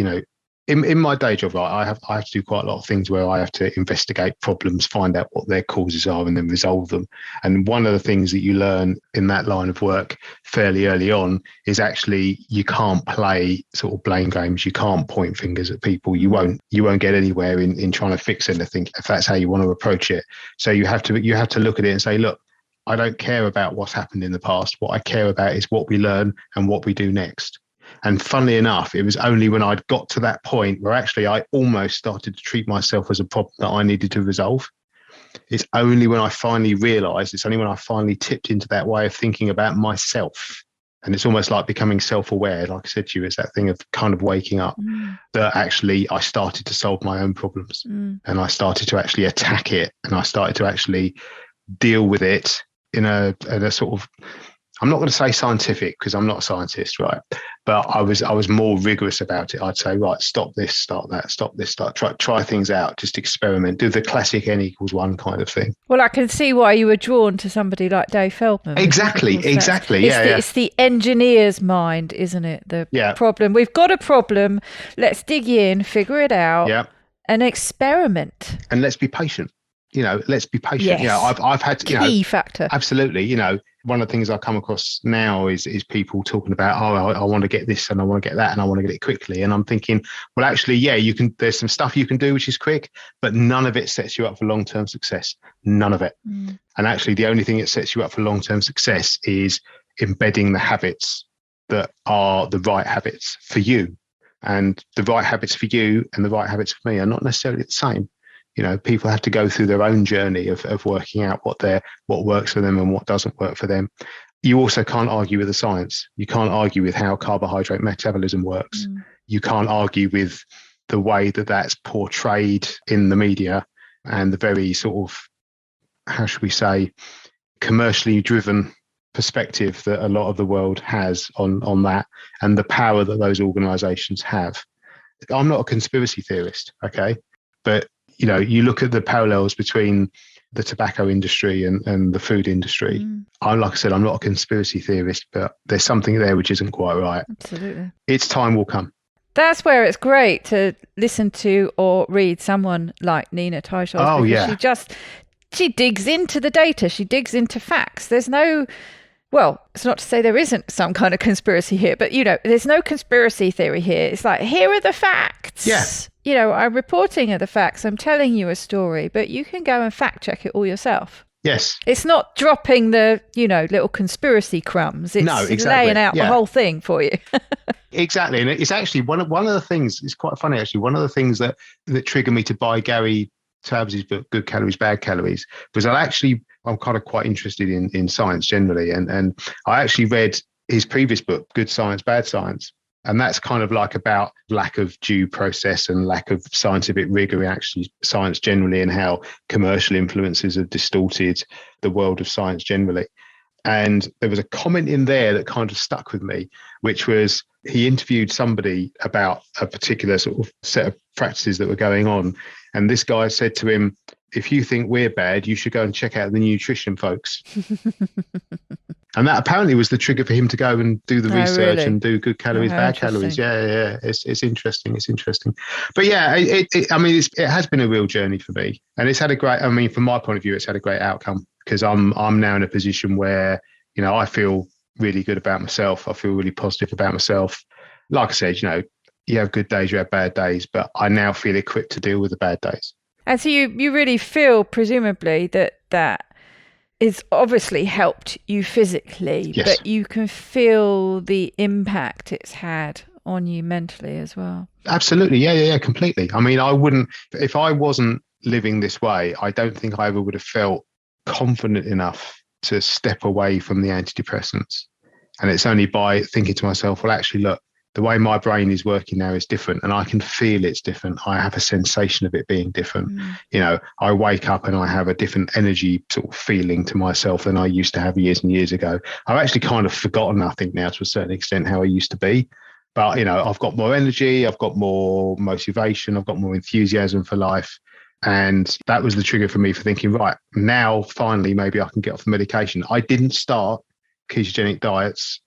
in my day job, right, I have to do quite a lot of things where I have to investigate problems, find out what their causes are, and then resolve them. And one of the things that you learn in that line of work fairly early on is actually you can't play sort of blame games. You can't point fingers at people. You won't get anywhere in trying to fix anything if that's how you want to approach it. So you have to look at it and say, look, I don't care about what's happened in the past. What I care about is what we learn and what we do next. And funnily enough, it was only when I'd got to that point where actually I almost started to treat myself as a problem that I needed to resolve. It's only when I finally realized, it's only when I finally tipped into that way of thinking about myself. And it's almost like becoming self-aware, like I said to you, it's that thing of kind of waking up, that actually I started to solve my own problems. And I started to actually attack it. And I started to actually deal with it in a sort of, I'm not going to say scientific because I'm not a scientist, right? But I was more rigorous about it. I'd say, right, stop this, start that, stop this, start, try things out, just experiment, do the classic N=1 kind of thing.
Well, I can see why you were drawn to somebody like Dave Feldman.
Exactly.
It's the engineer's mind, isn't it? The problem. We've got a problem. Let's dig in, figure it out, and experiment.
And let's be patient. Let's be patient.
Yes.
I've had to,
key factor.
Absolutely. One of the things I come across now is people talking about, I want to get this and I want to get that and I want to get it quickly. And I'm thinking, well, actually, you can. There's some stuff you can do which is quick, but none of it sets you up for long-term success. None of it. And actually, the only thing that sets you up for long-term success is embedding the habits that are the right habits for you. And the right habits for you and the right habits for me are not necessarily the same. People have to go through their own journey of working out what works for them and what doesn't work for them. You also can't argue with the science. You can't argue with how carbohydrate metabolism works. You can't argue with the way that that's portrayed in the media and the very sort of, how should we say, commercially driven perspective that a lot of the world has on that and the power that those organizations have. I'm not a conspiracy theorist, okay? But you look at the parallels between the tobacco industry and the food industry. Like I said, I'm not a conspiracy theorist, but there's something there which isn't quite right.
Absolutely.
Its time will come.
That's where it's great to listen to or read someone like Nina Teicholz.
Oh,
because
yeah.
she digs into the data. She digs into facts. There's no, well, it's not to say there isn't some kind of conspiracy here, but, there's no conspiracy theory here. It's like, here are the facts.
Yeah.
I'm reporting the facts. I'm telling you a story, but you can go and fact check it all yourself.
Yes.
It's not dropping the, little conspiracy crumbs. It's laying out the whole thing for you.
Exactly. And it's actually one of the things, it's quite funny actually, one of the things that triggered me to buy Gary Taubes' book, Good Calories, Bad Calories, was I'm kind of quite interested in science generally. And I actually read his previous book, Good Science, Bad Science. And that's kind of like about lack of due process and lack of scientific rigor in actually science generally, and how commercial influences have distorted the world of science generally. And there was a comment in there that kind of stuck with me, which was he interviewed somebody about a particular sort of set of practices that were going on. And this guy said to him, if you think we're bad, you should go and check out the nutrition folks. And that apparently was the trigger for him to go and do the research and do Good Calories, Bad Calories. Yeah. It's interesting. It's interesting. But yeah, it has been a real journey for me. And it's had from my point of view, it's had a great outcome, because I'm now in a position where, I feel really good about myself. I feel really positive about myself. Like I said, you have good days, you have bad days, but I now feel equipped to deal with the bad days.
And so you really feel, presumably, that it's obviously helped you physically,
yes.
But you can feel the impact it's had on you mentally as well.
Absolutely. Yeah, completely. I wouldn't, if I wasn't living this way, I don't think I ever would have felt confident enough to step away from the antidepressants. And it's only by thinking to myself, well, actually, look, the way my brain is working now is different, and I can feel it's different. I have a sensation of it being different. I wake up and I have a different energy sort of feeling to myself than I used to have years and years ago. I've actually kind of forgotten, I think now to a certain extent, how I used to be. But, I've got more energy, I've got more motivation, I've got more enthusiasm for life. And that was the trigger for me for thinking, right, now finally, maybe I can get off the medication. I didn't start ketogenic diets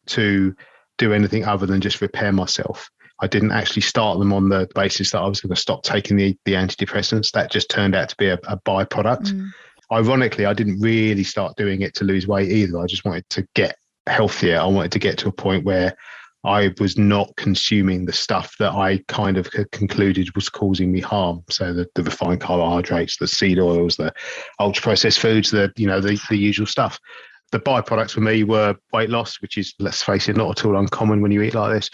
to do anything other than just repair myself. I didn't actually start them on the basis that I was going to stop taking the antidepressants. That just turned out to be a byproduct. Ironically, I didn't really start doing it to lose weight either. I just wanted to get healthier. I wanted to get to a point where I was not consuming the stuff that I kind of concluded was causing me harm. So the refined carbohydrates, the seed oils, the ultra processed foods, the usual stuff. The byproducts for me were weight loss, which is, let's face it, not at all uncommon when you eat like this.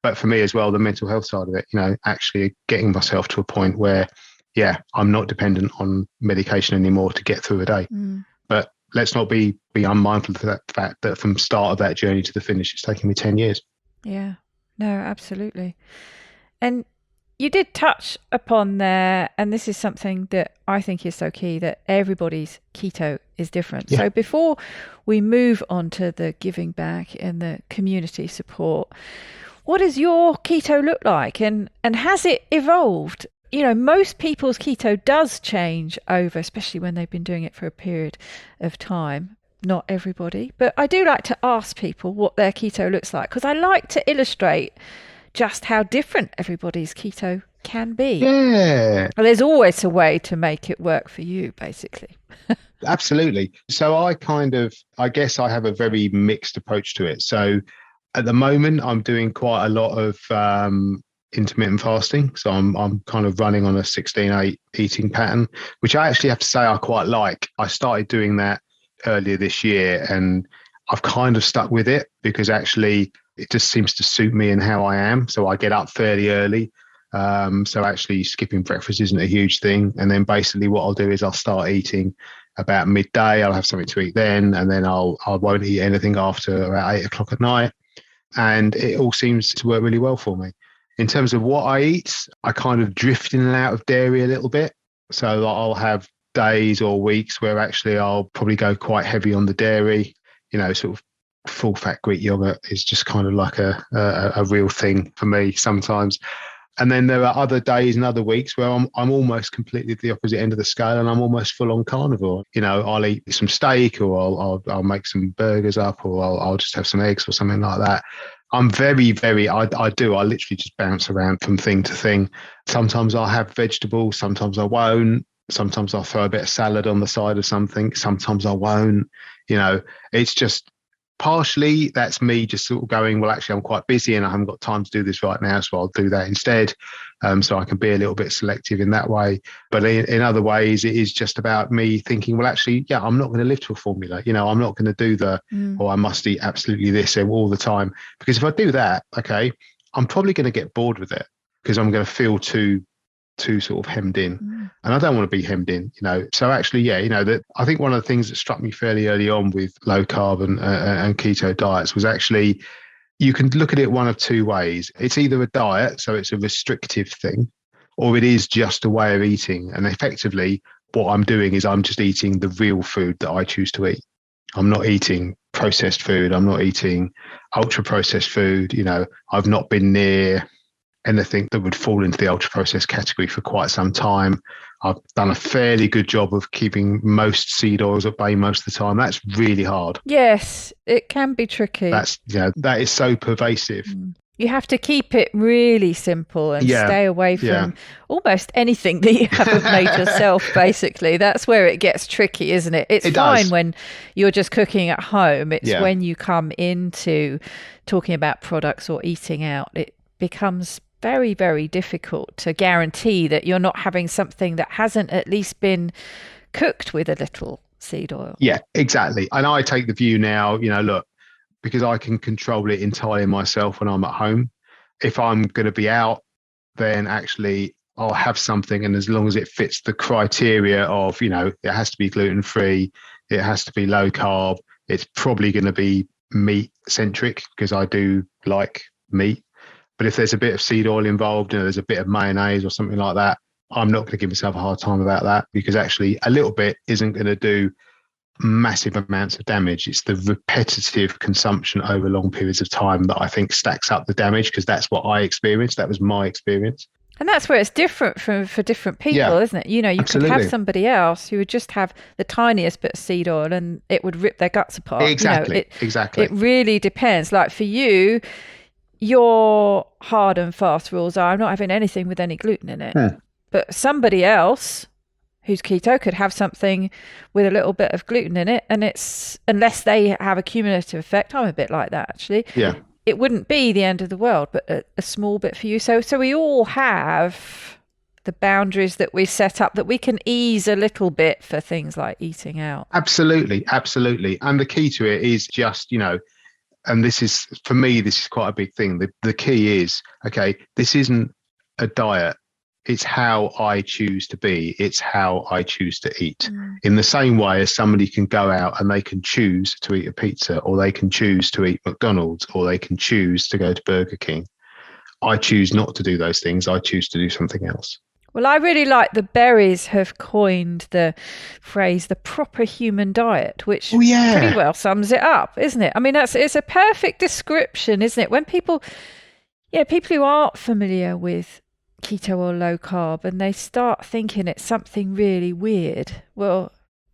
But for me as well, the mental health side of it, actually getting myself to a point where, I'm not dependent on medication anymore to get through a day. But let's not be unmindful of that fact that from start of that journey to the finish, it's taken me 10 years.
Yeah, no, absolutely. And you did touch upon there, and this is something that I think is so key, that everybody's keto is different.
Yeah.
So before we move on to the giving back and the community support, what does your keto look like, and has it evolved? Most people's keto does change over, especially when they've been doing it for a period of time. Not everybody, but I do like to ask people what their keto looks like, because I like to illustrate just how different everybody's keto can be.
Yeah.
Well, there's always a way to make it work for you, basically.
Absolutely. So I guess I have a very mixed approach to it. So at the moment, I'm doing quite a lot of intermittent fasting. So I'm kind of running on a 16/8 eating pattern, which I actually have to say I quite like. I started doing that earlier this year, and I've kind of stuck with it because actually it just seems to suit me and how I am. So I get up fairly early. So actually skipping breakfast isn't a huge thing. And then basically what I'll do is I'll start eating about midday. I'll have something to eat then, and then I won't eat anything after about 8 o'clock at night. And it all seems to work really well for me. In terms of what I eat, I kind of drift in and out of dairy a little bit. So I'll have days or weeks where actually I'll probably go quite heavy on the dairy. Sort of full fat Greek yogurt is just kind of like a real thing for me sometimes. And then there are other days and other weeks where I'm almost completely at the opposite end of the scale, and I'm almost full on carnivore. I'll eat some steak, or I'll make some burgers up, or I'll just have some eggs or something like that. I'm very, very, I literally just bounce around from thing to thing. Sometimes I'll have vegetables, sometimes I won't. Sometimes I'll throw a bit of salad on the side of something. Sometimes I won't. It's just partially that's me just sort of going, well, actually, I'm quite busy and I haven't got time to do this right now, so I'll do that instead. So I can be a little bit selective in that way. But in other ways, it is just about me thinking, well, actually, yeah, I'm not going to live to a formula. I'm not going to do I must eat absolutely this all the time. Because if I do that, okay, I'm probably going to get bored with it because I'm going to feel too sort of hemmed in, and I don't want to be hemmed in, So actually, that I think one of the things that struck me fairly early on with low carb and keto diets was actually you can look at it one of two ways. It's either a diet, so it's a restrictive thing, or it is just a way of eating. And effectively, what I'm doing is I'm just eating the real food that I choose to eat. I'm not eating processed food. I'm not eating ultra processed food. I've not been near anything that would fall into the ultra processed category for quite some time. I've done a fairly good job of keeping most seed oils at bay most of the time. That's really hard.
Yes, it can be tricky.
That is so pervasive.
You have to keep it really simple and stay away from almost anything that you haven't made yourself, basically. That's where it gets tricky, isn't it? It's fine when you're just cooking at home. It's when you come into talking about products or eating out, it becomes very, very difficult to guarantee that you're not having something that hasn't at least been cooked with a little seed oil.
Yeah, exactly. And I take the view now, look, because I can control it entirely myself when I'm at home. If I'm going to be out, then actually I'll have something. And as long as it fits the criteria of, it has to be gluten-free, it has to be low carb, it's probably going to be meat centric because I do like meat. But if there's a bit of seed oil involved, there's a bit of mayonnaise or something like that, I'm not going to give myself a hard time about that because actually a little bit isn't going to do massive amounts of damage. It's the repetitive consumption over long periods of time that I think stacks up the damage because that's what I experienced. That was my experience. And
that's where it's different for different people, isn't it? You
absolutely.
Could have somebody else who would just have the tiniest bit of seed oil and it would rip their guts apart.
Exactly.
It really depends. Like for you, your hard and fast rules are I'm not having anything with any gluten in it. But somebody else who's keto could have something with a little bit of gluten in it, and it's unless they have a cumulative effect. I'm a bit like that actually.
Yeah.
It wouldn't be the end of the world, but a small bit for you. So we all have the boundaries that we set up that we can ease a little bit for things like eating out.
Absolutely. And the key to it is just, and this is, for me, this is quite a big thing. The key is, okay, this isn't a diet. It's how I choose to be. It's how I choose to eat. In the same way as somebody can go out and they can choose to eat a pizza, or they can choose to eat McDonald's, or they can choose to go to Burger King. I choose not to do those things. I choose to do something else.
Well, I really like the berries have coined the phrase, the proper human diet, which pretty well sums it up, isn't it? I mean, it's a perfect description, isn't it? When people who aren't familiar with keto or low carb and they start thinking it's something really weird, well,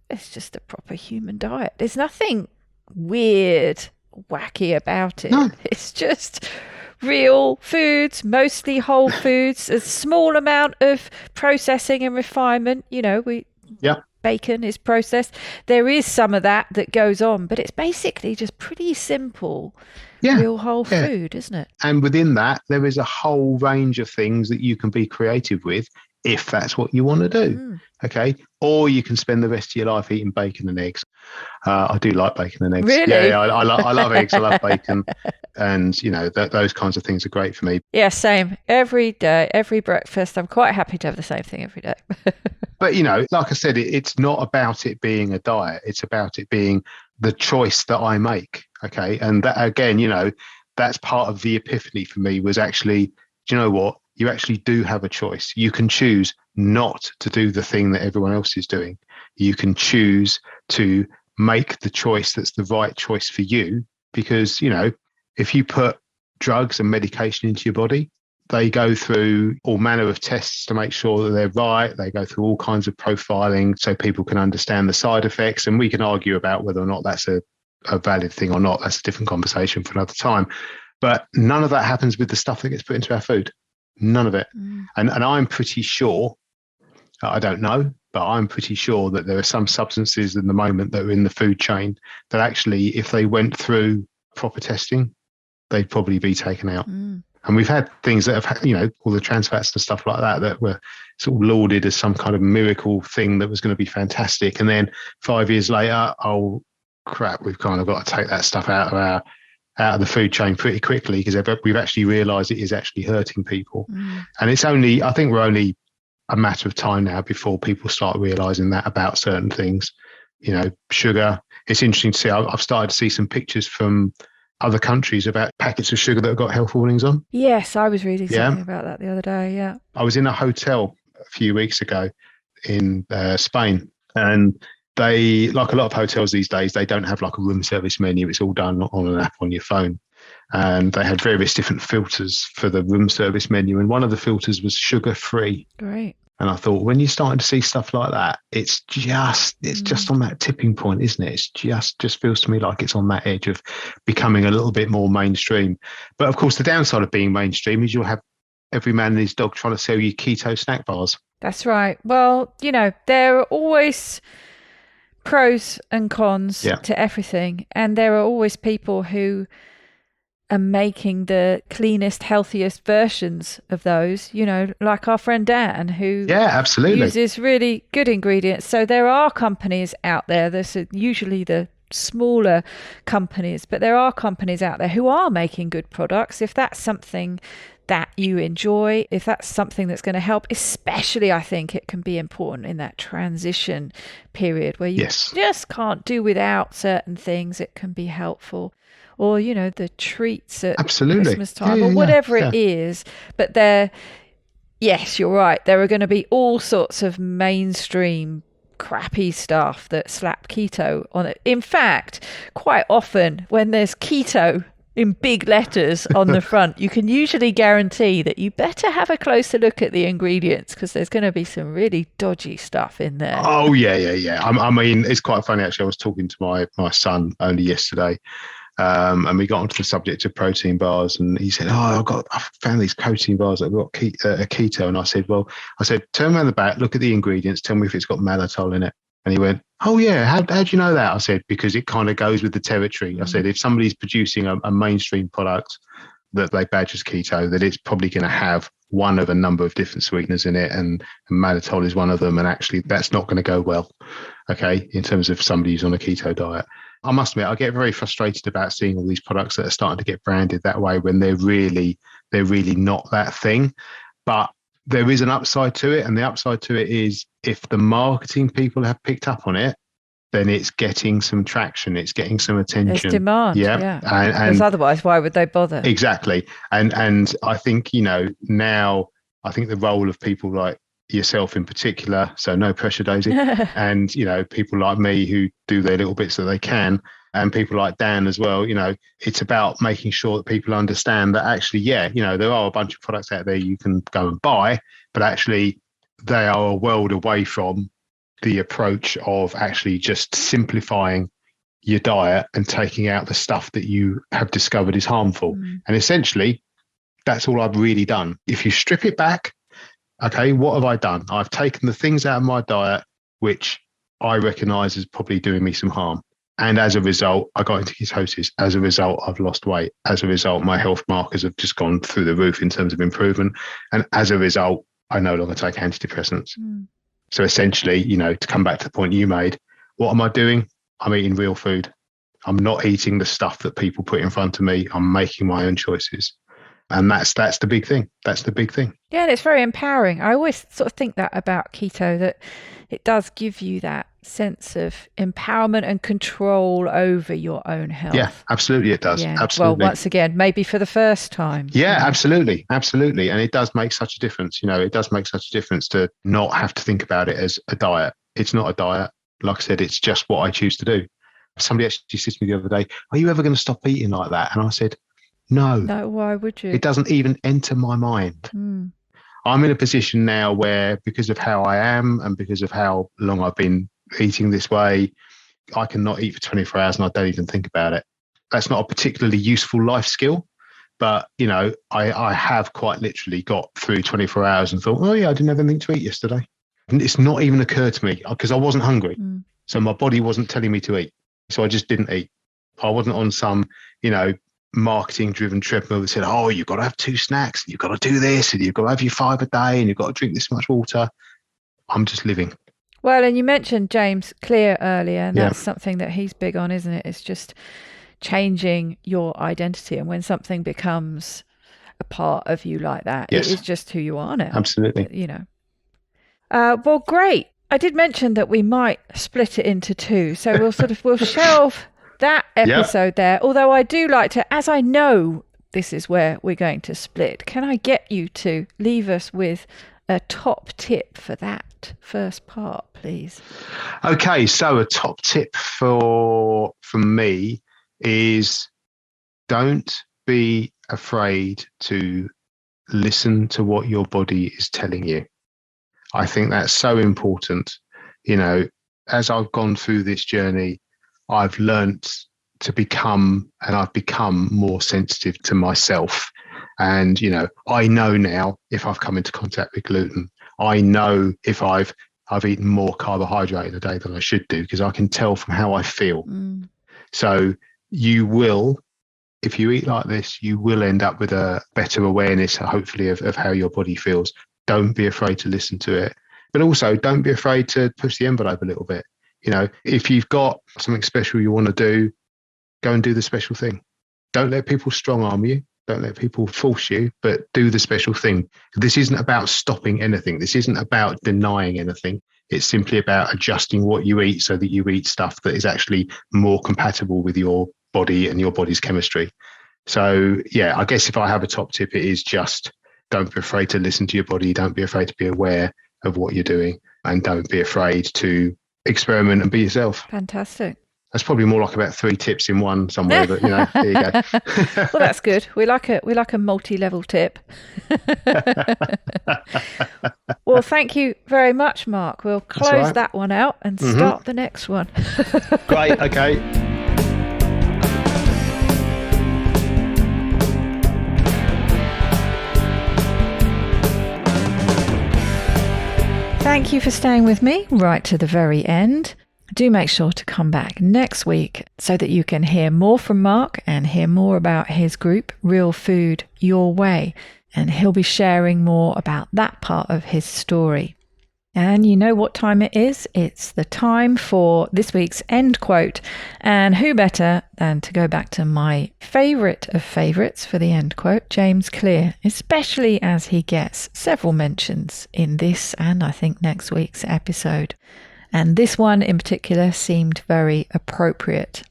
it's just a proper human diet. There's nothing weird, wacky about it. No. It's just real foods, mostly whole foods, a small amount of processing and refinement. Bacon is processed. There is some of that goes on, but it's basically just pretty simple, real whole food, isn't it?
And within that, there is a whole range of things that you can be creative with if that's what you want to do. Okay. Or you can spend the rest of your life eating bacon and eggs. I do like bacon and eggs.
Really?
Yeah, I love eggs. I love bacon. And, those kinds of things are great for me.
Yeah, same. Every day, every breakfast, I'm quite happy to have the same thing every day.
But, like I said, it's not about it being a diet. It's about it being the choice that I make. Okay. And that, again, that's part of the epiphany for me was actually, do you know what? You actually do have a choice. You can choose not to do the thing that everyone else is doing. You can choose to make the choice that's the right choice for you because, if you put drugs and medication into your body, they go through all manner of tests to make sure that they're right. They go through all kinds of profiling so people can understand the side effects. And we can argue about whether or not that's a valid thing or not. That's a different conversation for another time. But none of that happens with the stuff that gets put into our food. None of it. And I'm pretty sure, I don't know, but I'm pretty sure that there are some substances in the moment that are in the food chain that actually, if they went through proper testing, they'd probably be taken out. And we've had things that have had, all the trans fats and stuff like that were sort of lauded as some kind of miracle thing that was going to be fantastic. And then 5 years later, oh crap, we've kind of got to take that stuff out of the food chain pretty quickly because we've actually realised it is actually hurting people. And I think we're only a matter of time now before people start realising that about certain things. Sugar. It's interesting to see. I've started to see some pictures from other countries about packets of sugar that have got health warnings on.
Yes, I was reading something about that the other day. Yeah.
I was in a hotel a few weeks ago in Spain, and they, like a lot of hotels these days, they don't have like a room service menu. It's all done on an app on your phone. And they had various different filters for the room service menu. And one of the filters was sugar-free.
Great.
And I thought, when you're starting to see stuff like that, it's just on that tipping point, isn't it? It's just feels to me like it's on that edge of becoming a little bit more mainstream. But of course, the downside of being mainstream is you'll have every man and his dog trying to sell you keto snack bars.
That's right. Well, there are always pros and cons to everything. And there are always people who are making the cleanest, healthiest versions of those, like our friend Dan, who
absolutely
uses really good ingredients. So there are companies out there, there's usually the smaller companies, but there are companies out there who are making good products. If that's something that you enjoy, if that's something that's going to help, especially I think it can be important in that transition period where you just can't do without certain things, it can be helpful. Or, the treats at Christmas time or whatever it is. But yes, you're right. There are going to be all sorts of mainstream crappy stuff that slap keto on it. In fact, quite often when there's keto in big letters on the front, you can usually guarantee that you better have a closer look at the ingredients because there's going to be some really dodgy stuff in there.
Oh, yeah. I mean, it's quite funny, actually. I was talking to my son only yesterday. And we got onto the subject of protein bars, and he said, I found these protein bars that have got a keto. And I said, turn around the back, look at the ingredients, tell me if it's got mannitol in it. And he went, oh yeah, how do you know that? I said, because it kind of goes with the territory. I said, if somebody's producing a mainstream product that they badge as keto, that it's probably going to have one of a number of different sweeteners in it, and mannitol is one of them. And actually that's not going to go well, okay, in terms of somebody who's on a keto diet. I must admit, I get very frustrated about seeing all these products that are starting to get branded that way when they're really not that thing. But there is an upside to it, and the upside to it is if the marketing people have picked up on it, then it's getting some traction, it's getting some attention.
There's demand, yeah. Because otherwise, why would they bother?
Exactly. And I think, now I think the role of people like yourself in particular, so no pressure, Daisy, and people like me who do their little bits that they can, and people like Dan as well, it's about making sure that people understand that actually, there are a bunch of products out there you can go and buy, but actually they are a world away from the approach of actually just simplifying your diet and taking out the stuff that you have discovered is harmful. And essentially that's all I've really done. If you strip it back, okay, what have I done? I've taken the things out of my diet which I recognise as probably doing me some harm. And as a result, I got into ketosis. As a result, I've lost weight. As a result, my health markers have just gone through the roof in terms of improvement. And as a result, I no longer take antidepressants. So essentially, to come back to the point you made, what am I doing? I'm eating real food. I'm not eating the stuff that people put in front of me. I'm making my own choices. And that's the big thing. That's the big thing.
Yeah, and it's very empowering. I always sort of think that about keto, that it does give you that sense of empowerment and control over your own health.
Yeah, absolutely it does.
Yeah.
Absolutely.
Well, once again, maybe for the first time.
Yeah, absolutely. Absolutely. And it does make such a difference. It does make such a difference to not have to think about it as a diet. It's not a diet. Like I said, it's just what I choose to do. Somebody actually said to me the other day, are you ever going to stop eating like that? And I said, No.
No, why would you?
It doesn't even enter my mind. I'm in a position now where, because of how I am and because of how long I've been eating this way, I cannot eat for 24 hours and I don't even think about it. That's not a particularly useful life skill, but, you know, I have quite literally got through 24 hours and thought, oh yeah, I didn't have anything to eat yesterday. And it's not even occurred to me because I wasn't hungry. So my body wasn't telling me to eat. So I just didn't eat. I wasn't on some, you know, marketing driven treadmill that said, oh, you've got to have 2 snacks, and you've got to do this, and you've got to have your 5 a day, and you've got to drink this much water. I'm just living.
Well, and you mentioned James Clear earlier, and that's something that he's big on, isn't it? It's just changing your identity. And when something becomes a part of you like that, it is just who you are now.
Absolutely.
You know. Well, great. I did mention that we might split it into 2. So we'll shelve that episode there. Although I do like to, as I know this is where we're going to split, can I get you to leave us with a top tip for that first part, please?
Okay, so a top tip from me is don't be afraid to listen to what your body is telling you. I think that's so important. You know, as I've gone through this journey, I've learnt to become more sensitive to myself. And, you know, I know now if I've come into contact with gluten, I know if I've eaten more carbohydrate in a day than I should do, because I can tell from how I feel. So you will, if you eat like this, you will end up with a better awareness, hopefully, of how your body feels. Don't be afraid to listen to it. But also don't be afraid to push the envelope a little bit. You know, if you've got something special you want to do, go and do the special thing. Don't let people strong arm you. Don't let people force you, but do the special thing. This isn't about stopping anything. This isn't about denying anything. It's simply about adjusting what you eat so that you eat stuff that is actually more compatible with your body and your body's chemistry. So, yeah, I guess if I have a top tip, it is just don't be afraid to listen to your body. Don't be afraid to be aware of what you're doing, and don't be afraid to experiment and be yourself.
Fantastic.
That's probably more like about 3 tips in one somewhere, but you know, there you go.
Well, that's good. We like a multi-level tip. Well, thank you very much, Mark. We'll close that one out and start the next one.
Great. Okay.
Thank you for staying with me right to the very end. Do make sure to come back next week so that you can hear more from Mark and hear more about his group, Real Food Your Way. And he'll be sharing more about that part of his story. And you know what time it is? It's the time for this week's end quote. And who better than to go back to my favourite of favourites for the end quote, James Clear, especially as he gets several mentions in this and I think next week's episode. And this one in particular seemed very appropriate.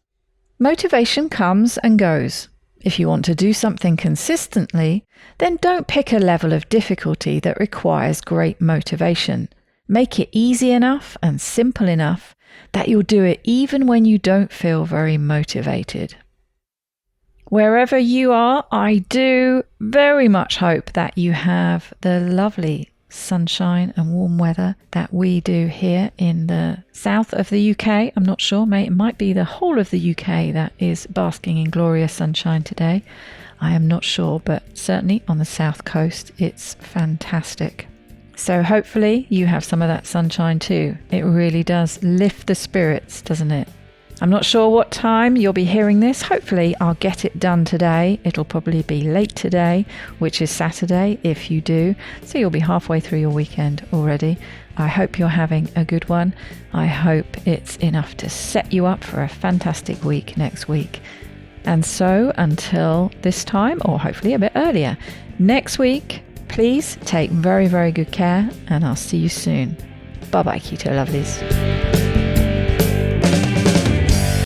Motivation comes and goes. If you want to do something consistently, then don't pick a level of difficulty that requires great motivation. Make it easy enough and simple enough that you'll do it even when you don't feel very motivated. Wherever you are, I do very much hope that you have the lovely sunshine and warm weather that we do here in the south of the UK. I'm not sure, mate. It might be the whole of the UK that is basking in glorious sunshine today. I am not sure, but certainly on the south coast, it's fantastic. So hopefully you have some of that sunshine too. It really does lift the spirits, doesn't it? I'm not sure what time you'll be hearing this. Hopefully I'll get it done today. It'll probably be late today, which is Saturday if you do. So you'll be halfway through your weekend already. I hope you're having a good one. I hope it's enough to set you up for a fantastic week next week. And so until this time, or hopefully a bit earlier, next week, please take very, very good care, and I'll see you soon. Bye-bye, Keto Lovelies.